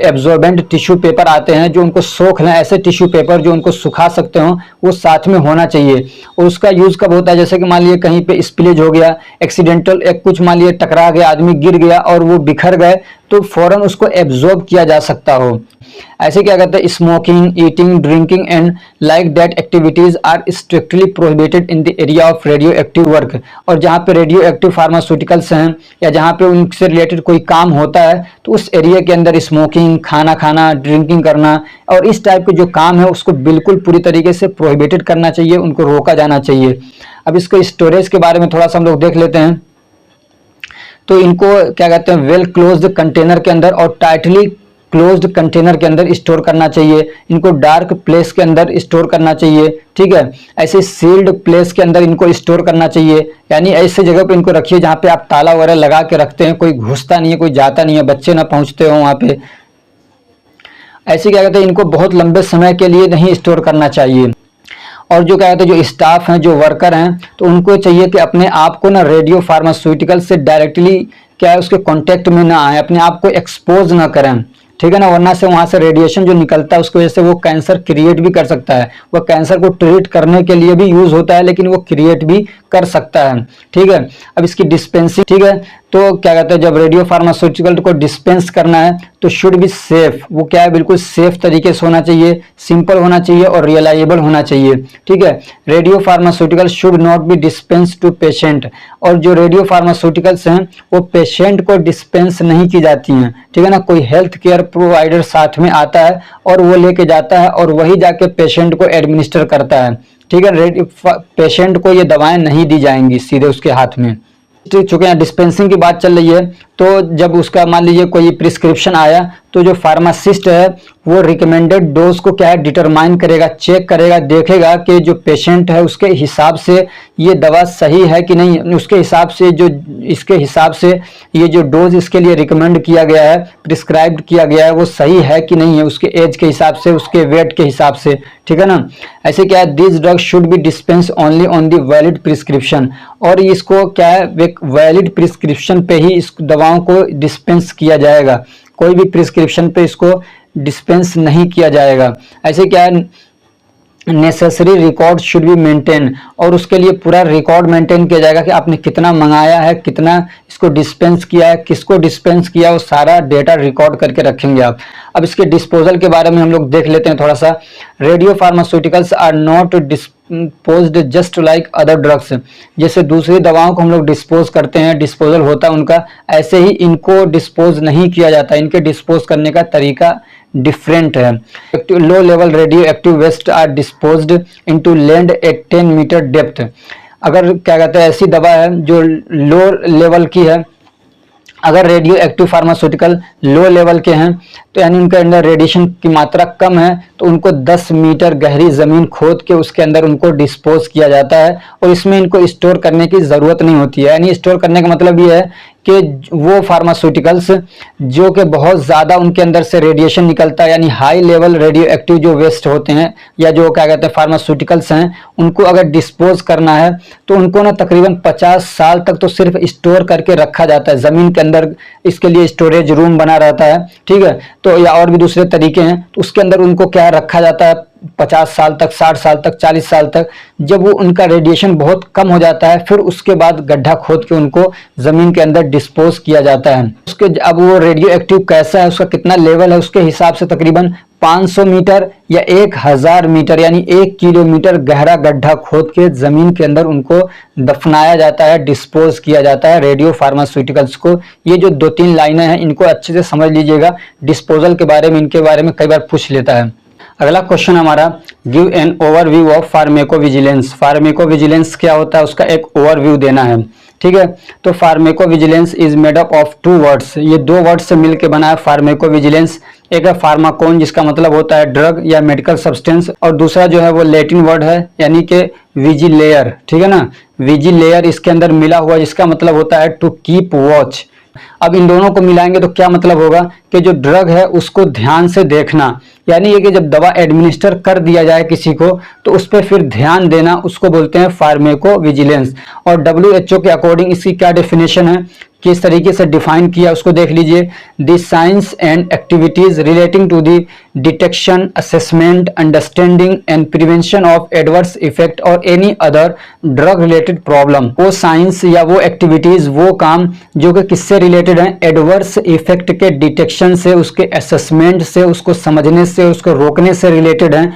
एब्जॉर्बेंट टिश्यू पेपर आते हैं जो उनको सोख लें, ऐसे टिश्यू पेपर जो उनको सुखा सकते हो, वो साथ में होना चाहिए। और उसका यूज़ कब होता है, जैसे कि मान लिए कहीं पे स्पिलेज हो गया, एक्सीडेंटल एक कुछ मान लिए टकरा गया, आदमी गिर गया और वो बिखर गए, तो फौरन उसको एब्जॉर्ब किया जा सकता हो। ऐसे क्या कहते हैं, smoking, eating, drinking and like that activities are strictly prohibited in the area of radioactive work. और जहाँ पे रेडियो एक्टिव फार्मास्यूटिकल्स हैं या जहाँ पे उनसे रिलेटेड कोई काम होता है, तो उस एरिया के अंदर स्मोकिंग, खाना खाना, ड्रिंकिंग करना और इस टाइप के जो काम है उसको बिल्कुल पूरी तरीके से प्रोहिबिटेड करना चाहिए, उनको रोका जाना चाहिए। अब इसके स्टोरेज के बारे में थोड़ा सा हम लोग देख लेते हैं। तो इनको क्या कहते हैं, वेल क्लोज्ड कंटेनर के अंदर और टाइटली क्लोज्ड कंटेनर के अंदर स्टोर करना चाहिए, इनको डार्क प्लेस के अंदर स्टोर करना चाहिए, ठीक है। ऐसे सील्ड प्लेस के अंदर इनको स्टोर करना चाहिए, यानी ऐसे जगह पे इनको रखिए जहाँ पे आप ताला वगैरह लगा के रखते हैं, कोई घुसता नहीं है, कोई जाता नहीं है, बच्चे ना पहुंचते हो वहाँ पे। ऐसे क्या कहते हैं, इनको बहुत लंबे समय के लिए नहीं स्टोर करना चाहिए। और जो क्या कहते हैं, जो स्टाफ हैं, जो वर्कर हैं, तो उनको चाहिए कि अपने आप को ना रेडियो फार्मास्यूटिकल से डायरेक्टली क्या है उसके कांटेक्ट में ना आए, अपने आप को एक्सपोज ना करें, ठीक है ना, वरना से वहां से रेडिएशन जो निकलता है उसकी वजह से वो कैंसर क्रिएट भी कर सकता है। वो कैंसर को ट्रीट करने के लिए भी यूज होता है, लेकिन वो क्रिएट भी कर सकता है, ठीक है। अब इसकी डिस्पेंसिंग, ठीक है, तो क्या कहते हैं, जब रेडियो फार्मास्यूटिकल को डिस्पेंस करना है तो शुड बी सेफ, वो क्या है बिल्कुल सेफ तरीके से होना चाहिए, सिंपल होना चाहिए और रिलायबल होना चाहिए, ठीक है। Radiopharmaceutical should not be dispense to patient, और जो रेडियो फार्मास्यूटिकल्स हैं वो पेशेंट को डिस्पेंस नहीं की जाती हैं, ठीक है ना। कोई हेल्थ केयर प्रोवाइडर साथ में आता है और वो लेके जाता है और वही जाके पेशेंट को एडमिनिस्टर करता है, ठीक है। पेशेंट को ये दवाएं नहीं दी जाएंगी सीधे उसके हाथ में। चूंकि यहाँ डिस्पेंसिंग की बात चल रही है, तो जब उसका मान लीजिए कोई प्रिस्क्रिप्शन आया तो जो फार्मासिस्ट है वो रिकमेंडेड डोज को क्या है डिटरमाइन करेगा, चेक करेगा, देखेगा कि जो पेशेंट है उसके हिसाब से ये दवा सही है कि नहीं, उसके हिसाब से जो इसके हिसाब से ये जो डोज इसके लिए रिकमेंड किया गया है, प्रिस्क्राइब्ड किया गया है, वो सही है कि नहीं है, उसके एज के हिसाब से, उसके वेट के हिसाब से, ठीक है ना। ऐसे क्या है, this drug should B dispense only on the valid prescription, और इसको क्या है एक वैलिड प्रिस्क्रिप्शन पे ही इस दवाओं को डिस्पेंस किया जाएगा, कोई भी प्रिस्क्रिप्शन पे इसको डिस्पेंस नहीं किया जाएगा। ऐसे क्या है, necessary record should be maintain, और उसके लिए पूरा रिकॉर्ड मेंटेन किया जाएगा कि आपने कितना मंगाया है, कितना इसको डिस्पेंस किया है, किसको डिस्पेंस किया, वो सारा डेटा रिकॉर्ड करके रखेंगे आप। अब इसके डिस्पोजल के बारे में हम लोग देख लेते हैं थोड़ा सा। Radiopharmaceuticals are not disposed just like other drugs, जैसे दूसरी दवाओं को हम लोग डिस्पोज करते हैं, डिस्पोजल होता है उनका, ऐसे ही इनको डिस्पोज नहीं किया जाता, इनके डिस्पोज करने का तरीका डिफरेंट है। Low level radioactive waste are disposed into land at 10 metre depth. अगर क्या कहते हैं ऐसी दवा है जो लो लेवल की है, अगर radio active pharmaceutical low level के हैं तो यानी उनके अंदर रेडिएशन की मात्रा कम है, तो उनको 10 मीटर गहरी जमीन खोद के उसके अंदर उनको डिस्पोज किया जाता है, और इसमें इनको स्टोर करने की जरूरत नहीं होती है। यानी स्टोर करने का मतलब ये है कि वो फार्मास्यूटिकल्स जो कि बहुत ज़्यादा उनके अंदर से रेडिएशन निकलता है, यानी हाई लेवल रेडियो एक्टिव जो वेस्ट होते हैं या जो क्या कहते हैं फार्मास्यूटिकल्स हैं, उनको अगर डिस्पोज करना है तो उनको ना तकरीबन 50 साल तक तो सिर्फ स्टोर करके रखा जाता है ज़मीन के अंदर, इसके लिए स्टोरेज रूम बना रहता है, ठीक है। तो या और भी दूसरे तरीके हैं, तो उसके अंदर उनको क्या रखा जाता है 50 साल तक, 60 साल तक, 40 साल तक। जब वो उनका रेडिएशन बहुत कम हो जाता है फिर उसके बाद गड्ढा खोद के उनको जमीन के अंदर डिस्पोज किया जाता है। उसके अब वो रेडियो एक्टिव कैसा है, उसका कितना लेवल है, उसके हिसाब से तकरीबन 500 मीटर या 1000 मीटर यानी 1 किलोमीटर गहरा गड्ढा खोद के जमीन के अंदर उनको दफनाया जाता है, डिस्पोज किया जाता है रेडियो फार्मास्यूटिकल्स को। ये जो 2-3 लाइनें हैं इनको अच्छे से समझ लीजिएगा, डिस्पोजल के बारे में, इनके बारे में कई बार पूछ लेता है। अगला क्वेश्चन हमारा, गिव एन ओवरव्यू ऑफ फार्मेकोविजिलेंस। फार्मेकोविजिलेंस क्या होता है उसका एक ओवरव्यू देना है, ठीक है। तो pharmacovigilance is made up of 2 words, ये 2 वर्ड से मिलकर बना है फार्मेकोविजिलेंस। एक है फार्माकोन जिसका मतलब होता है ड्रग या मेडिकल सब्सटेंस, और दूसरा जो है वो लैटिन वर्ड है यानी कि विजिलेयर, ठीक है ना। विजिलेयर इसके अंदर मिला हुआ जिसका मतलब होता है टू कीप वॉच। अब इन दोनों को मिलाएंगे तो क्या मतलब होगा कि जो ड्रग है उसको ध्यान से देखना, यानी ये कि जब दवा एडमिनिस्टर कर दिया जाए किसी को तो उस पर फिर ध्यान देना, उसको बोलते हैं फार्मेकोविजिलेंस। और WHO के अकॉर्डिंग इसकी क्या डेफिनेशन है, किस तरीके से डिफाइन किया उसको देख लीजिए। The science and activities relating to the detection, assessment, understanding and prevention of adverse effect और any other drug related problem. वो साइंस या वो एक्टिविटीज, वो काम जो कि किससे रिलेटेड हैं, एडवर्स इफेक्ट के डिटेक्शन से, उसके असेसमेंट से, उसको समझने से, उसको रोकने से रिलेटेड हैं,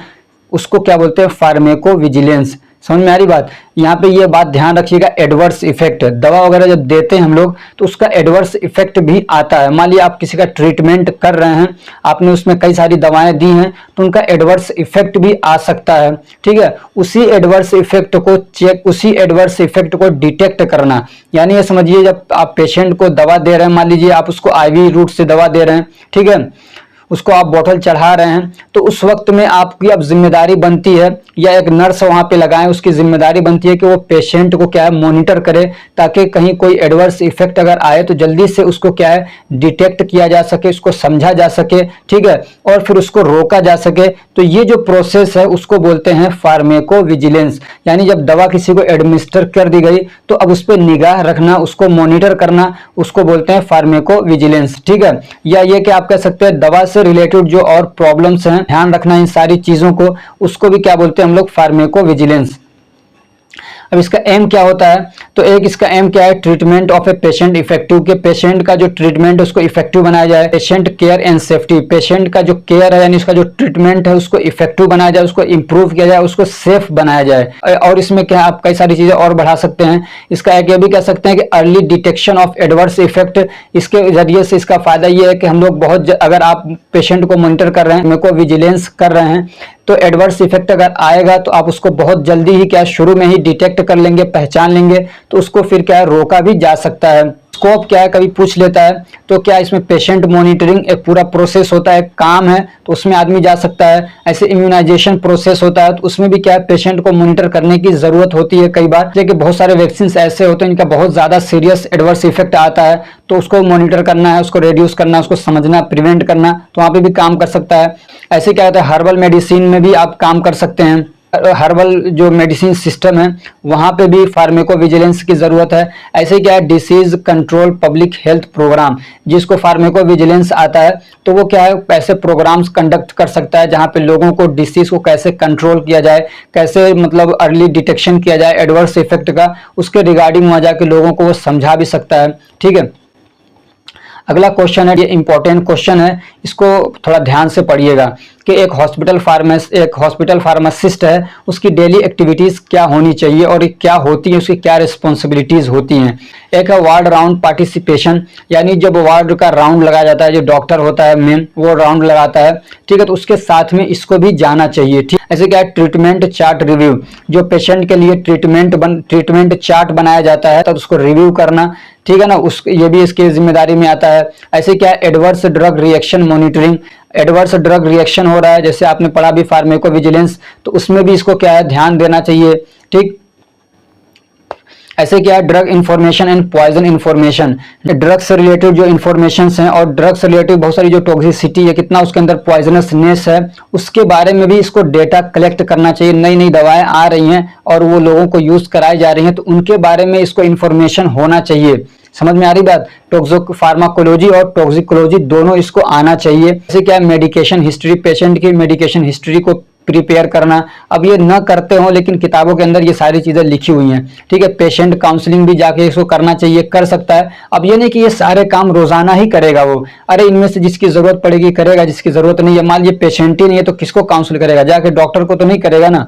उसको क्या बोलते हैं, फार्मेकोविजिलेंस। समझ में आ रही बात। यहाँ पे ये बात ध्यान रखिएगा, एडवर्स इफेक्ट, दवा वगैरह जब देते हैं हम लोग तो उसका एडवर्स इफेक्ट भी आता है। मान लिया आप किसी का ट्रीटमेंट कर रहे हैं, आपने उसमें कई सारी दवाएं दी हैं तो उनका एडवर्स इफेक्ट भी आ सकता है, ठीक है। उसी एडवर्स इफेक्ट को चेक, उसी एडवर्स इफेक्ट को डिटेक्ट करना, यानी ये समझिए जब आप पेशेंट को दवा दे रहे हैं, मान लीजिए आप उसको IV रूट से दवा दे रहे हैं, ठीक है, उसको आप बोतल चढ़ा रहे हैं, तो उस वक्त में आपकी अब जिम्मेदारी बनती है, या एक नर्स वहां पे लगाएं, उसकी जिम्मेदारी बनती है कि वो पेशेंट को क्या है मॉनिटर करे, ताकि कहीं कोई एडवर्स इफेक्ट अगर आए तो जल्दी से उसको क्या है डिटेक्ट किया जा सके, उसको समझा जा सके, ठीक है, और फिर उसको रोका जा सके। तो ये जो प्रोसेस है उसको बोलते हैं फार्मेको विजिलेंस। यानी जब दवा किसी को एडमिनिस्टर कर दी गई तो अब उस पर निगाह रखना, उसको मॉनिटर करना, उसको बोलते हैं फार्मेको विजिलेंस, ठीक है। या ये कि आप कह सकते हैं दवा से रिलेटेड जो और प्रॉब्लम्स हैं, ध्यान रखना इन सारी चीजों को, उसको भी क्या बोलते हैं हम लोग फार्मेको विजिलेंस। अब इसका एम क्या होता है, तो एक इसका एम क्या है, treatment of a patient effective, के पेशेंट का जो ट्रीटमेंट है उसको इफेक्टिव बनाया जाए। Patient care and safety, patient का जो केयर है यानी उसका जो ट्रीटमेंट है उसको इफेक्टिव बनाया जाए, उसको इंप्रूव किया जाए, उसको सेफ बनाया जाए। और इसमें क्या आप कई सारी चीजें और बढ़ा सकते हैं। इसका एक ये भी कह सकते हैं कि early detection of adverse effect, इसके जरिए से इसका फायदा ये है कि हम लोग बहुत अगर आप पेशेंट को मॉनिटर कर रहे हैं, मेरे को विजिलेंस कर रहे हैं, तो एडवर्स इफेक्ट अगर आएगा तो आप उसको बहुत जल्दी ही क्या शुरू में ही डिटेक्ट कर लेंगे, पहचान लेंगे, तो उसको फिर क्या है रोका भी जा सकता है। स्कोप क्या है कभी पूछ लेता है, तो क्या इसमें पेशेंट मॉनिटरिंग एक पूरा प्रोसेस होता है, काम है, तो उसमें आदमी जा सकता है। ऐसे इम्यूनाइजेशन प्रोसेस होता है तो उसमें भी क्या है पेशेंट को मॉनिटर करने की जरूरत होती है कई बार, लेकिन बहुत सारे वैक्सीन ऐसे होते हैं इनका बहुत ज्यादा सीरियस एडवर्स इफेक्ट आता है, तो उसको मॉनिटर करना है, उसको रिड्यूस करना है, उसको समझना, प्रिवेंट करना, तो वहां पे भी काम कर सकता है। ऐसे क्या होता है हर्बल मेडिसिन में भी आप काम कर सकते हैं। हर्बल जो मेडिसिन सिस्टम है वहां पे भी फार्मेको विजिलेंस की जरूरत है। ऐसे क्या है disease control public health programme, जिसको फार्मेको विजिलेंस आता है तो वो क्या है ऐसे प्रोग्राम्स कंडक्ट कर सकता है जहां पे लोगों को डिसीज को कैसे कंट्रोल किया जाए, कैसे मतलब अर्ली डिटेक्शन किया जाए एडवर्स इफेक्ट का, उसके रिगार्डिंग वहां जाके लोगों को वो समझा भी सकता है, ठीक है। अगला क्वेश्चन है, ये इंपॉर्टेंट क्वेश्चन है, इसको थोड़ा ध्यान से पढ़िएगा कि एक हॉस्पिटल फार्मासिस्ट है, उसकी डेली एक्टिविटीज क्या होनी चाहिए और क्या होती है, उसकी क्या रिस्पॉन्सिबिलिटीज होती हैं। एक है वार्ड राउंड पार्टिसिपेशन, यानी जब वार्ड का राउंड लगाया जाता है, जो डॉक्टर होता है मेन वो राउंड लगाता है, ठीक है, तो उसके साथ में इसको भी जाना चाहिए, ठीक। ऐसे क्या है ट्रीटमेंट चार्ट रिव्यू, जो पेशेंट के लिए ट्रीटमेंट चार्ट बनाया जाता है तब उसको रिव्यू करना, ठीक है ना, उस ये भी इसकी जिम्मेदारी में आता है। ऐसे क्या adverse drug reaction monitoring, adverse drug reaction हो रहा है जैसे आपने पढ़ा भी फार्मेको विजिलेंस, तो उसमें भी इसको क्या है ध्यान देना चाहिए, ठीक। ऐसे क्या है drug information and poison information, drug से रिलेटेड जो इंफॉर्मेशन हैं और ड्रग से रिलेटेड बहुत सारी जो टॉक्सिसिटी है, कितना उसके अंदर पॉइजनसनेस है, उसके बारे में भी इसको डेटा कलेक्ट करना चाहिए। नई नई दवाएं आ रही हैं और वो लोगों को यूज कराई जा रही हैं, तो उनके बारे में इसको इंफॉर्मेशन होना चाहिए। समझ में आ रही बात, फार्माकोलॉजी और टॉक्सिकोलॉजी दोनों इसको आना चाहिए। जैसे क्या मेडिकेशन हिस्ट्री, पेशेंट की मेडिकेशन हिस्ट्री को प्रिपेयर करना, अब ये न करते हो लेकिन किताबों के अंदर ये सारी चीजें लिखी हुई हैं, ठीक है। पेशेंट काउंसलिंग भी जाके इसको करना चाहिए, कर सकता है। अब ये नहीं कि ये सारे काम रोजाना ही करेगा वो, अरे इनमें से जिसकी जरूरत पड़ेगी करेगा, जिसकी जरूरत नहीं है, मान लीजिए पेशेंट ही नहीं है तो किसको काउंसिल करेगा, जाके डॉक्टर को तो नहीं करेगा ना।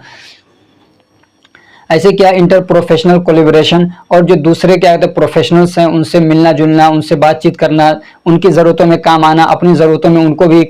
ऐसे क्या इंटर प्रोफेशनल कोलिब्रेशन, और जो दूसरे क्या होते हैं प्रोफेशनल्स हैं उनसे मिलना जुलना, उनसे बातचीत करना, उनकी ज़रूरतों में काम आना, अपनी ज़रूरतों में उनको भी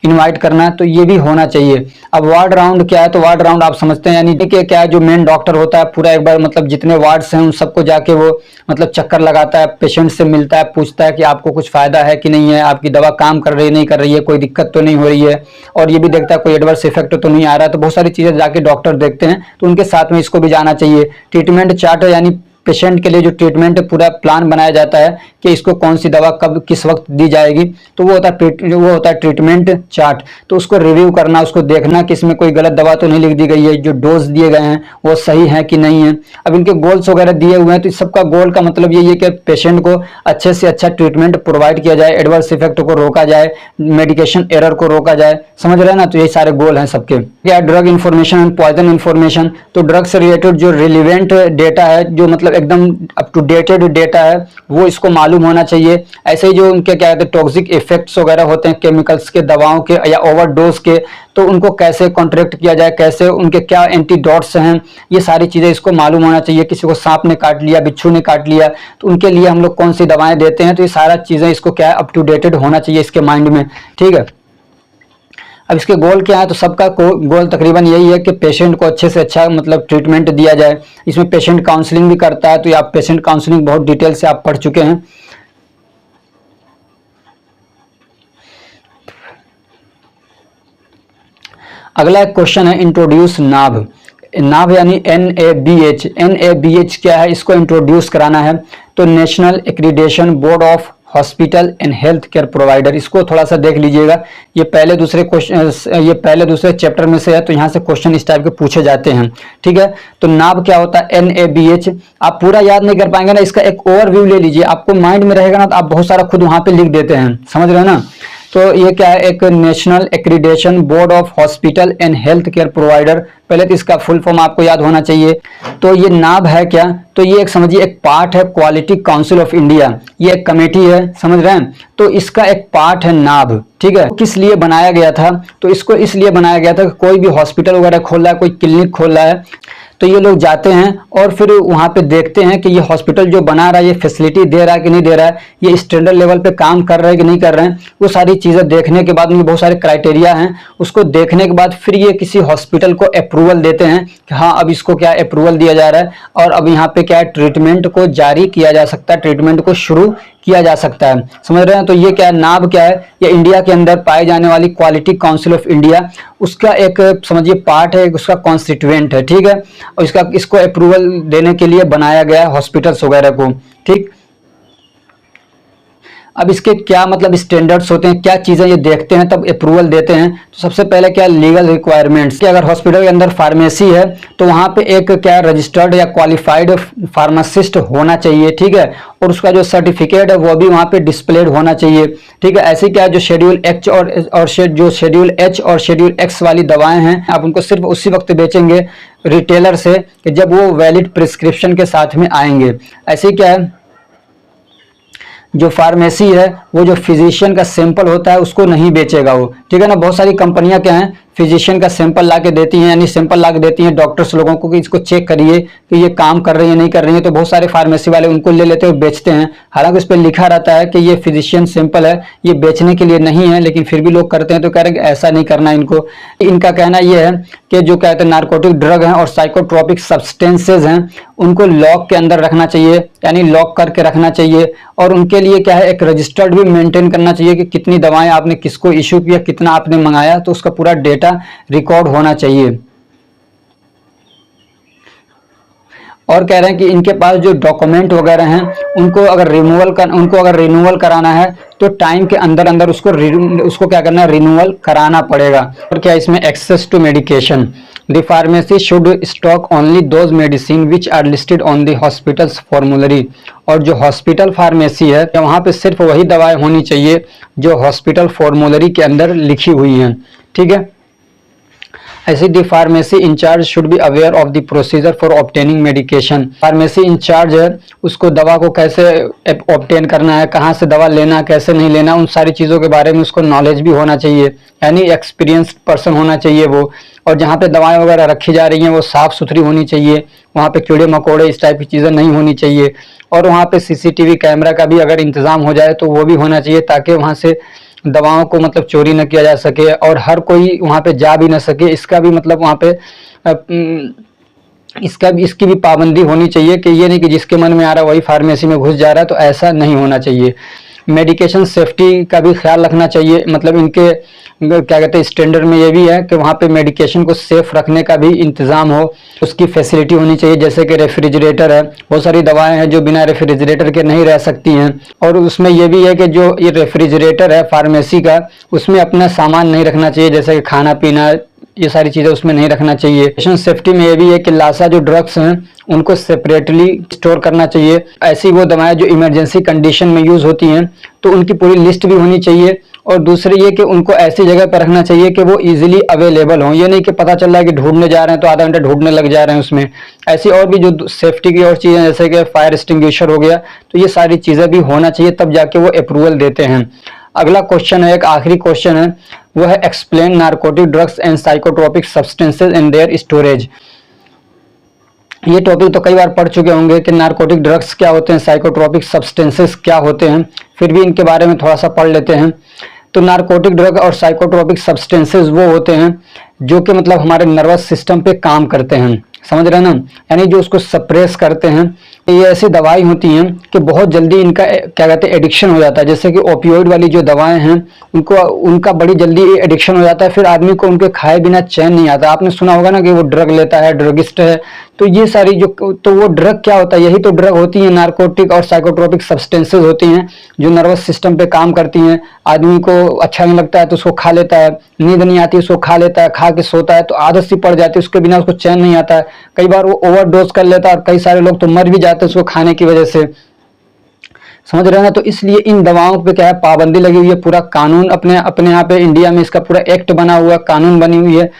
इनवाइट करना, तो ये भी होना चाहिए। अब वार्ड राउंड क्या है, तो वार्ड राउंड आप समझते हैं, यानी कि क्या है जो मेन डॉक्टर होता है पूरा एक बार मतलब जितने वार्ड्स हैं उन सबको जाके वो मतलब चक्कर लगाता है, पेशेंट से मिलता है, पूछता है कि आपको कुछ फायदा है कि नहीं है, आपकी दवा काम कर रही है नहीं कर रही है, कोई दिक्कत तो नहीं हो रही है, और ये भी देखता है कोई एडवर्स इफेक्ट तो नहीं आ रहा है। तो बहुत सारी चीजें जाके डॉक्टर देखते हैं, तो उनके साथ में इसको भी जाना चाहिए। ट्रीटमेंट चार्ट यानी पेशेंट के लिए जो ट्रीटमेंट पूरा प्लान बनाया जाता है कि इसको कौन सी दवा कब किस वक्त दी जाएगी, तो वो होता है ट्रीटमेंट चार्ट। तो उसको रिव्यू करना, उसको देखना कि इसमें कोई गलत दवा तो नहीं लिख दी गई है, जो डोज दिए गए हैं वो सही है कि नहीं है। अब इनके गोल्स वगैरह दिए हुए हैं, तो इस सबका गोल का मतलब यही है कि पेशेंट को अच्छे से अच्छा ट्रीटमेंट प्रोवाइड किया जाए, एडवर्स इफेक्ट को रोका जाए, मेडिकेशन एरर को रोका जाए, समझ रहे हैं ना। तो यही सारे गोल हैं सबके। क्या drug information and poison information, तो ड्रग से रिलेटेड जो रिलेवेंट डेटा है, जो मतलब एकदम अप टू डेटेड डेटा है, वो इसको मालूम होना चाहिए। ऐसे ही जो उनके क्या कहते हैं टॉक्सिक इफेक्ट्स वगैरह होते हैं केमिकल्स के, दवाओं के या ओवरडोज के, तो उनको कैसे कॉन्ट्रैक्ट किया जाए, कैसे उनके क्या एंटीडोट्स हैं, ये सारी चीजें इसको मालूम होना चाहिए। किसी को सांप ने काट लिया, बिच्छू ने काट लिया, तो उनके लिए हम लोग कौन सी दवाएं देते हैं, तो ये सारा चीजें इसको क्या है अप टू डेटेड होना चाहिए इसके माइंड में, ठीक है। अब इसके गोल क्या है, तो सबका गोल तकरीबन यही है कि पेशेंट को अच्छे से अच्छा मतलब ट्रीटमेंट दिया जाए। इसमें पेशेंट काउंसलिंग भी करता है, तो आप पेशेंट काउंसलिंग बहुत डिटेल से आप पढ़ चुके हैं। अगला एक क्वेश्चन है इंट्रोड्यूस नाभ। नाभ यानी NABH। NABH क्या है, इसको इंट्रोड्यूस कराना है। तो national accreditation board of hospital and health care provider, इसको थोड़ा सा देख लीजिएगा। ये पहले दूसरे चैप्टर में से है, तो यहाँ से क्वेश्चन इस टाइप के पूछे जाते हैं। ठीक है, तो नाभ क्या होता है, NABH। आप पूरा याद नहीं कर पाएंगे ना, इसका एक ओवरव्यू ले लीजिए, आपको माइंड में रहेगा ना, तो आप बहुत सारा खुद वहां पे लिख देते हैं, समझ रहे हो ना। तो ये क्या है, एक national accreditation board of hospital and health care provider. पहले तो इसका फुल फॉर्म आपको याद होना चाहिए। तो ये नाभ है क्या, तो ये एक समझिए एक पार्ट है क्वालिटी काउंसिल ऑफ इंडिया, ये एक कमेटी है, समझ रहे हैं। तो इसका एक पार्ट है नाभ। ठीक है, किस लिए बनाया गया था, तो इसको इसलिए बनाया गया था कि कोई भी हॉस्पिटल वगैरह खोल रहा है, कोई क्लिनिक खोल रहा है, तो ये लोग जाते हैं और फिर वहां पे देखते हैं कि ये हॉस्पिटल जो बना रहा है ये फैसिलिटी दे रहा है कि नहीं दे रहा है, ये स्टैंडर्ड लेवल पे काम कर रहा है कि नहीं कर रहे हैं। वो सारी चीजें देखने के बाद, उनके बहुत सारे क्राइटेरिया हैं, उसको देखने के बाद फिर ये किसी हॉस्पिटल को अप्रूवल देते हैं कि हाँ अब इसको क्या अप्रूवल दिया जा रहा है और अब यहाँ पे क्या है, ट्रीटमेंट को जारी किया जा सकता है, ट्रीटमेंट को शुरू किया जा सकता है, समझ रहे हैं। तो ये क्या है, नाभ क्या है, ये इंडिया के अंदर पाई जाने वाली क्वालिटी काउंसिल ऑफ इंडिया, उसका एक समझिए पार्ट है, उसका कॉन्स्टिट्यूएंट है। ठीक है, और इसको अप्रूवल देने के लिए बनाया गया है हॉस्पिटल्स वगैरह को। ठीक, अब इसके क्या मतलब स्टैंडर्ड्स होते हैं, क्या चीजें ये देखते हैं तब अप्रूवल देते हैं। तो सबसे पहले क्या लीगल रिक्वायरमेंट्स, कि अगर हॉस्पिटल के अंदर फार्मेसी है तो वहां पे एक क्या रजिस्टर्ड या क्वालिफाइड फार्मासिस्ट होना चाहिए। ठीक है, और उसका जो सर्टिफिकेट है वो भी वहां पे डिस्प्लेड होना चाहिए। ठीक है, ऐसे क्या है, जो शेड्यूल H जो शेड्यूल H और शेड्यूल X वाली दवाएं हैं, आप उनको सिर्फ उसी वक्त बेचेंगे रिटेलर से कि जब वो वैलिड प्रिस्क्रिप्शन के साथ में आएंगे। ऐसे क्या है, जो फार्मेसी है वो जो फिजिशियन का सैंपल होता है उसको नहीं बेचेगा वो। ठीक है ना, बहुत सारी कंपनियां क्या हैं, फिजिशियन का सैंपल ला के देती हैं, यानी सैंपल ला के देती हैं डॉक्टर्स लोगों को कि इसको चेक करिए कि ये काम कर रही है नहीं कर रही है। तो बहुत सारे फार्मेसी वाले उनको ले लेते हैं, बेचते हैं। हालांकि उस पर लिखा रहता है कि ये फिजिशियन सैंपल है, ये बेचने के लिए नहीं है, लेकिन फिर भी लोग करते हैं। तो कह रहे हैं कि ऐसा नहीं करना इनको। इनका कहना यह है कि जो कहते हैं नार्कोटिक ड्रग हैं और साइकोट्रोपिक सब्सटेंसेज हैं उनको लॉक के अंदर रखना चाहिए, यानी लॉक करके रखना चाहिए। और उनके लिए क्या है, एक रजिस्टर्ड भी मेंटेन करना चाहिए कि कितनी दवाएं आपने किसको इशू किया, कितना आपने मंगाया, तो उसका पूरा डेटा रिकॉर्ड होना चाहिए। और कह रहे हैं कि इनके पास जो डॉक्यूमेंट वगैरह हैं उनको अगर रिन्यूअल कराना है तो टाइम के अंदर अंदर उसको क्या करना है, रिन्यूअल कराना पड़ेगा। और क्या इसमें access to medication, the pharmacy should stock only those medicine which are listed on the hospital's formulary. और जो हॉस्पिटल फार्मेसी है वहाँ पे सिर्फ वही दवाएं होनी चाहिए जो हॉस्पिटल फॉर्मूलरी के अंदर लिखी हुई हैं। ठीक है, ऐसे the pharmacy incharge should be aware of the procedure for obtaining medication. Pharmacy incharge है, उसको दवा को कैसे ऑब्टेन करना है, कहाँ से दवा लेना, कैसे नहीं लेना, उन सारी चीज़ों के बारे में उसको नॉलेज भी होना चाहिए, यानी एक्सपीरियंस्ड पर्सन होना चाहिए वो। और जहाँ पे दवाएं वगैरह रखी जा रही हैं वो साफ़ सुथरी होनी चाहिए, वहाँ पे कीड़े मकोड़े इस टाइप की चीज़ें नहीं होनी चाहिए। और वहाँ पे CCTV कैमरा का भी अगर इंतज़ाम हो जाए तो वो भी होना चाहिए, ताकि वहाँ से दवाओं को मतलब चोरी न किया जा सके और हर कोई वहाँ पे जा भी न सके। इसका भी मतलब वहाँ पे इसकी भी पाबंदी होनी चाहिए कि ये नहीं कि जिसके मन में आ रहा है वही फार्मेसी में घुस जा रहा है, तो ऐसा नहीं होना चाहिए। मेडिकेशन सेफ्टी का भी ख्याल रखना चाहिए, मतलब इनके क्या कहते हैं स्टैंडर्ड में ये भी है कि वहाँ पे मेडिकेशन को सेफ रखने का भी इंतज़ाम हो, उसकी फैसिलिटी होनी चाहिए। जैसे कि रेफ्रिजरेटर है, बहुत सारी दवाएं हैं जो बिना रेफ्रिजरेटर के नहीं रह सकती हैं। और उसमें ये भी है कि जो ये रेफ्रिजरेटर है फार्मेसी का, उसमें अपना सामान नहीं रखना चाहिए, जैसे कि खाना पीना, ये सारी चीज़ें उसमें नहीं रखना चाहिए। पेशेंट सेफ्टी में ये भी है कि लाशा जो ड्रग्स हैं उनको सेपरेटली स्टोर करना चाहिए। ऐसी वो दवाएं जो इमरजेंसी कंडीशन में यूज़ होती हैं तो उनकी पूरी लिस्ट भी होनी चाहिए। और दूसरी ये कि उनको ऐसी जगह पर रखना चाहिए कि वो इजीली अवेलेबल हों, ये नहीं कि पता चल रहा है कि ढूंढने जा रहे हैं तो आधा घंटा ढूंढने लग जा रहे हैं उसमें। ऐसी और भी जो सेफ्टी की और चीज़ें जैसे कि फायर एक्सटिंग्विशर हो गया, तो ये सारी चीज़ें भी होना चाहिए, तब जाके वो अप्रूवल देते हैं। अगला क्वेश्चन है, एक आखिरी क्वेश्चन है, वो है explain narcotic drugs and psychotropic substances and their storage. ये टॉपिक तो कई बार पढ़ चुके होंगे कि नार्कोटिक ड्रग्स क्या होते हैं, साइकोट्रोपिक सब्सटेंसेस क्या होते हैं, फिर भी इनके बारे में थोड़ा सा पढ़ लेते हैं। तो नार्कोटिक ड्रग और साइकोट्रोपिक सब्सटेंसेस वो होते हैं जो कि मतलब हमारे नर्वस सिस्टम पे काम करते हैं, समझ रहे हैं ना, यानी जो उसको सप्रेस करते हैं ये ऐसी दवाई होती हैं कि बहुत जल्दी इनका क्या कहते हैं एडिक्शन हो जाता है। जैसे कि ओपियोइड वाली जो दवाएं हैं उनका बड़ी जल्दी एडिक्शन हो जाता है, फिर आदमी को उनके खाए बिना चैन नहीं आता। आपने सुना होगा ना कि वो ड्रग लेता है, ड्रगिस्ट है। तो ये सारी तो वो ड्रग क्या होता है, यही तो ड्रग होती है, नारकोटिक और साइकोट्रोपिक सब्सटेंसेज होती हैं जो नर्वस सिस्टम पे काम करती हैं। आदमी को अच्छा नहीं लगता है तो उसको खा लेता है, नींद नहीं आती उसको खा लेता है, खा के सोता है तो आदत सी पड़ जाती है, उसके बिना उसको चैन नहीं आता है। कई बार वो ओवरडोज कर लेता है और कई सारे लोग तो मर भी जाते हैं उसको खाने की वजह से, समझ रहे हैं ना। तो इसलिए इन दवाओं पे क्या है, पाबंदी लगी हुई है। पूरा कानून अपने अपने यहाँ पे इंडिया में इसका पूरा एक्ट बना हुआ है, कानून बनी हुई है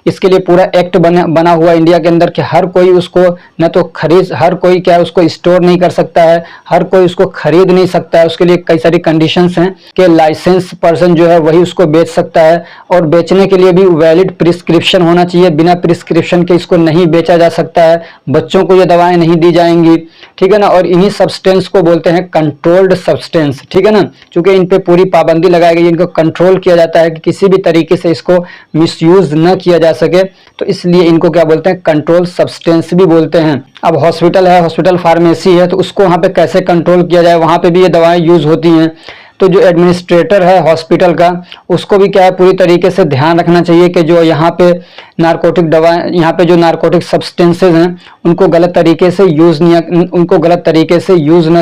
इसके लिए, पूरा एक्ट बना हुआ इंडिया के अंदर कि हर कोई उसको न तो हर कोई क्या है उसको स्टोर नहीं कर सकता है, हर कोई उसको खरीद नहीं सकता है। उसके लिए कई सारी कंडीशंस हैं कि लाइसेंस पर्सन जो है वही उसको बेच सकता है, और बेचने के लिए भी वैलिड प्रिस्क्रिप्शन होना चाहिए। बिना प्रिस्क्रिप्शन के इसको नहीं बेचा जा सकता है, बच्चों को ये दवाएं नहीं दी जाएंगी, ठीक है ना। और इन्हीं सब्सटेंस को बोलते हैं कंट्रोल्ड सब्सटेंस, ठीक है ना। क्योंकि इन पे पूरी पाबंदी लगाई गई, इनको कंट्रोल किया जाता है कि किसी भी तरीके से इसको मिसयूज न किया जा सके, तो इसलिए इनको क्या बोलते हैं, कंट्रोल सब्सटेंस भी बोलते हैं। अब हॉस्पिटल है, हॉस्पिटल फार्मेसी है, तो उसको वहां पे कैसे कंट्रोल किया जाए, वहां पे भी ये दवाएं यूज होती हैं। तो जो एडमिनिस्ट्रेटर है हॉस्पिटल का, उसको भी क्या है पूरी तरीके से ध्यान रखना चाहिए कि जो यहाँ पे नारकोटिक दवाएं, यहाँ पे जो नारकोटिक सब्सटेंसेज हैं उनको गलत तरीके से यूज न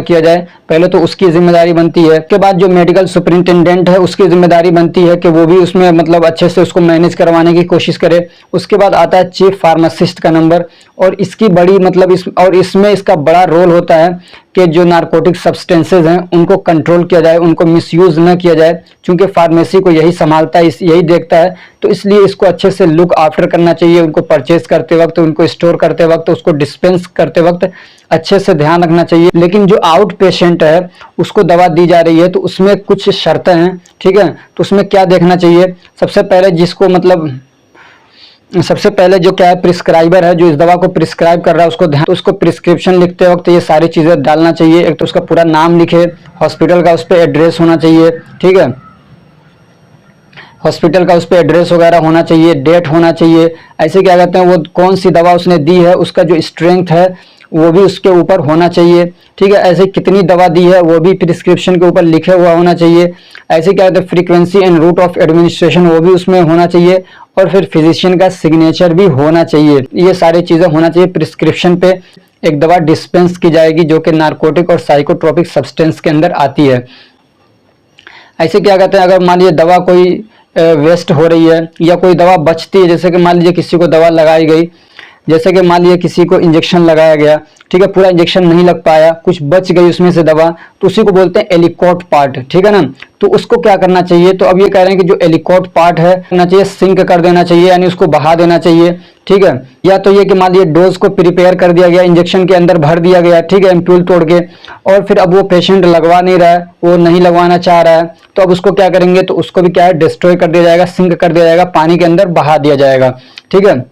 किया जाए। पहले तो उसकी जिम्मेदारी बनती है, के बाद जो मेडिकल सुपरिंटेंडेंट है उसकी जिम्मेदारी बनती है कि वो भी उसमें मतलब अच्छे से उसको मैनेज करवाने की कोशिश करे। उसके बाद आता है चीफ फार्मासिस्ट का नंबर, और इसकी बड़ी मतलब इसमें इसका बड़ा रोल होता है कि जो नारकोटिक सब्सटेंसेज हैं उनको कंट्रोल किया जाए, उनको मिसयूज न किया जाए, क्योंकि फार्मेसी को यही संभालता है, यही देखता है। तो इसलिए इसको अच्छे से लुक आफ्टर करना चाहिए, उनको परचेज करते वक्त, उनको स्टोर करते वक्त, उसको डिस्पेंस करते वक्त अच्छे से ध्यान रखना चाहिए। लेकिन जो आउट पेशेंट है उसको दवा दी जा रही है तो उसमें कुछ शर्तें हैं, ठीक है। तो उसमें क्या देखना चाहिए, सबसे पहले जो क्या है प्रिस्क्राइबर है, जो इस दवा को प्रिस्क्राइब कर रहा है तो उसको प्रिस्क्रिप्शन लिखते वक्त ये सारी चीजें डालना चाहिए। एक तो उसका पूरा नाम लिखे, हॉस्पिटल का उस पर एड्रेस होना चाहिए, ठीक है, हॉस्पिटल का उस पर एड्रेस वगैरह होना चाहिए, डेट होना चाहिए। ऐसे क्या कहते हैं, वो कौन सी दवा उसने दी है उसका जो स्ट्रेंथ है वो भी उसके ऊपर होना चाहिए, ठीक है। ऐसे कितनी दवा दी है वो भी प्रिस्क्रिप्शन के ऊपर लिखे हुआ होना चाहिए। ऐसे क्या कहते हैं frequency and route of administration वो भी उसमें होना चाहिए, और फिर फिजिशियन का सिग्नेचर भी होना चाहिए। ये सारी चीजें होना चाहिए। प्रिस्क्रिप्शन पे एक दवा डिस्पेंस की जाएगी जो कि नारकोटिक और साइकोट्रोपिक सब्सटेंस के अंदर आती है। ऐसे क्या कहते हैं, अगर मान लीजिए दवा कोई वेस्ट हो रही है या कोई दवा बचती है, जैसे कि मान लीजिए किसी को दवा लगाई गई, जैसे कि मान लीजिए किसी को इंजेक्शन लगाया गया, ठीक है, पूरा इंजेक्शन नहीं लग पाया, कुछ बच गई उसमें से दवा, तो उसी को बोलते हैं एलिकोट पार्ट, ठीक है ना। तो उसको क्या करना चाहिए, तो अब ये कह रहे हैं कि जो एलिकोट पार्ट है करना चाहिए, सिंक कर देना चाहिए, यानी उसको बहा देना चाहिए, ठीक है। या तो ये कि मान लीजिए डोज को प्रिपेयर कर दिया गया, इंजेक्शन के अंदर भर दिया गया, ठीक है, एम्प्यूल तोड़ के, और फिर अब वो पेशेंट लगवा नहीं रहा है, वो नहीं लगवाना चाह रहा है, तो अब उसको क्या करेंगे, तो उसको भी क्या है डिस्ट्रॉय कर दिया जाएगा, सिंक कर दिया जाएगा, पानी के अंदर बहा दिया जाएगा, ठीक है।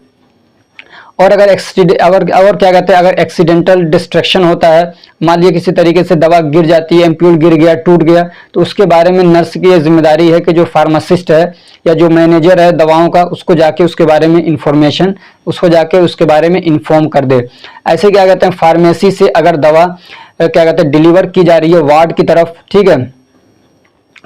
और अगर क्या कहते हैं, अगर एक्सीडेंटल डिस्ट्रक्शन होता है, मान लीजिए किसी तरीके से दवा गिर जाती है, एम्प्यूल गिर गया, टूट गया, तो उसके बारे में नर्स की ये जिम्मेदारी है कि जो फार्मासिस्ट है या जो मैनेजर है दवाओं का, उसको जाके उसके बारे में उसके बारे में इन्फॉर्म कर दे। ऐसे क्या कहते हैं, फार्मेसी से अगर दवा क्या कहते हैं डिलीवर की जा रही है वार्ड की तरफ, ठीक है,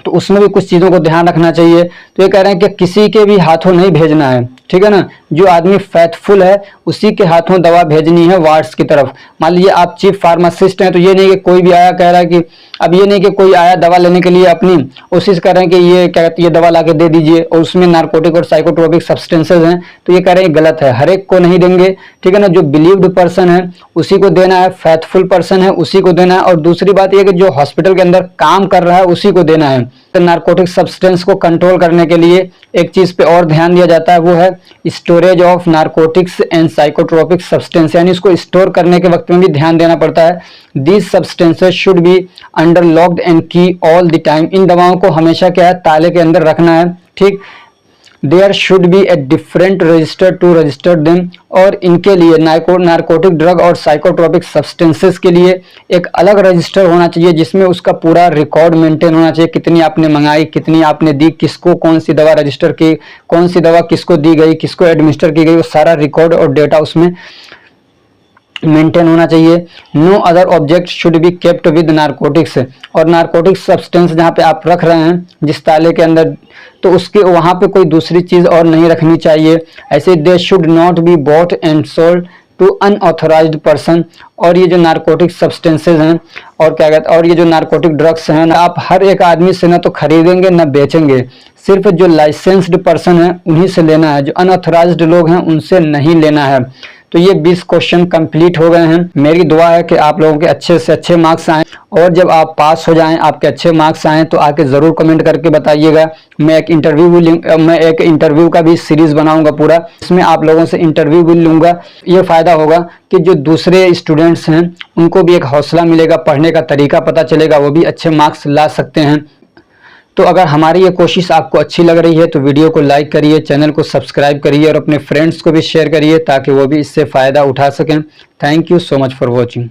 तो उसमें भी कुछ चीजों को ध्यान रखना चाहिए। तो ये कह रहे हैं कि किसी के भी हाथों नहीं भेजना है, ठीक है ना, जो आदमी फेथफुल है उसी के हाथों दवा भेजनी है वार्ड्स की तरफ। मान लीजिए आप चीफ फार्मासिस्ट हैं, तो ये नहीं कि कोई भी आया कह रहा है कि, अब ये नहीं कि कोई आया दवा लेने के लिए अपनी कोशिश कर रहे हैं कि ये क्या कहते हैं ये दवा ला के दे दीजिए और उसमें नार्कोटिक और साइकोट्रोपिक सब्सटेंसेज हैं, तो ये कह रहे हैं गलत है, हर एक को नहीं देंगे, ठीक है ना। जो बिलीव्ड पर्सन है उसी को देना है, फेथफुल पर्सन है उसी को देना है, और दूसरी बात यह कि जो हॉस्पिटल के अंदर काम कर रहा है उसी को देना है। तो नार्कोटिक सब्सटेंस को कंट्रोल करने के लिए एक चीज पे और ध्यान दिया जाता है, वो है storage of narcotics and psychotropic substance, यानी इसको स्टोर करने के वक्त में भी ध्यान देना पड़ता है। These substances should be under locked and की ऑल द टाइम, इन दवाओं को हमेशा क्या है ताले के अंदर रखना है, ठीक। There should be a different register to register them, और इनके लिए नार्कोटिक ड्रग और साइकोट्रोपिक सब्सटेंसेस के लिए एक अलग रजिस्टर होना चाहिए जिसमें उसका पूरा रिकॉर्ड मेंटेन होना चाहिए, कितनी आपने मंगाई, कितनी आपने दी, किसको कौन सी दवा रजिस्टर की, कौन सी दवा किसको दी गई, किसको एडमिनिस्टर की गई, वो सारा रिकॉर्ड और डेटा उसमें मेंटेन होना चाहिए। No other object should be kept with narcotics, और नारकोटिक सब्सटेंस जहाँ पे आप रख रहे हैं जिस ताले के अंदर, तो उसके वहाँ पे कोई दूसरी चीज़ और नहीं रखनी चाहिए। ऐसे they should not be bought and sold to unauthorised person. और ये जो नारकोटिक सब्सटेंसेज हैं और क्या कहते हैं, और ये जो नारकोटिक ड्रग्स हैं ना, आप हर एक आदमी से ना तो खरीदेंगे ना बेचेंगे, सिर्फ जो लाइसेंस्ड पर्सन है उन्हीं से लेना है, जो अनऑथराइज्ड लोग हैं उनसे नहीं लेना है। तो ये 20 क्वेश्चन कंप्लीट हो गए हैं। मेरी दुआ है कि आप लोगों के अच्छे से अच्छे मार्क्स आएँ, और जब आप पास हो जाएं, आपके अच्छे मार्क्स आएँ, तो आके ज़रूर कमेंट करके बताइएगा। मैं एक इंटरव्यू का भी सीरीज़ बनाऊंगा पूरा, इसमें आप लोगों से इंटरव्यू भी लूँगा। ये फ़ायदा होगा कि जो दूसरे स्टूडेंट्स हैं उनको भी एक हौसला मिलेगा, पढ़ने का तरीका पता चलेगा, वो भी अच्छे मार्क्स ला सकते हैं। तो अगर हमारी ये कोशिश आपको अच्छी लग रही है तो वीडियो को लाइक करिए, चैनल को सब्सक्राइब करिए और अपने फ्रेंड्स को भी शेयर करिए ताकि वो भी इससे फ़ायदा उठा सकें। Thank you so much for watching.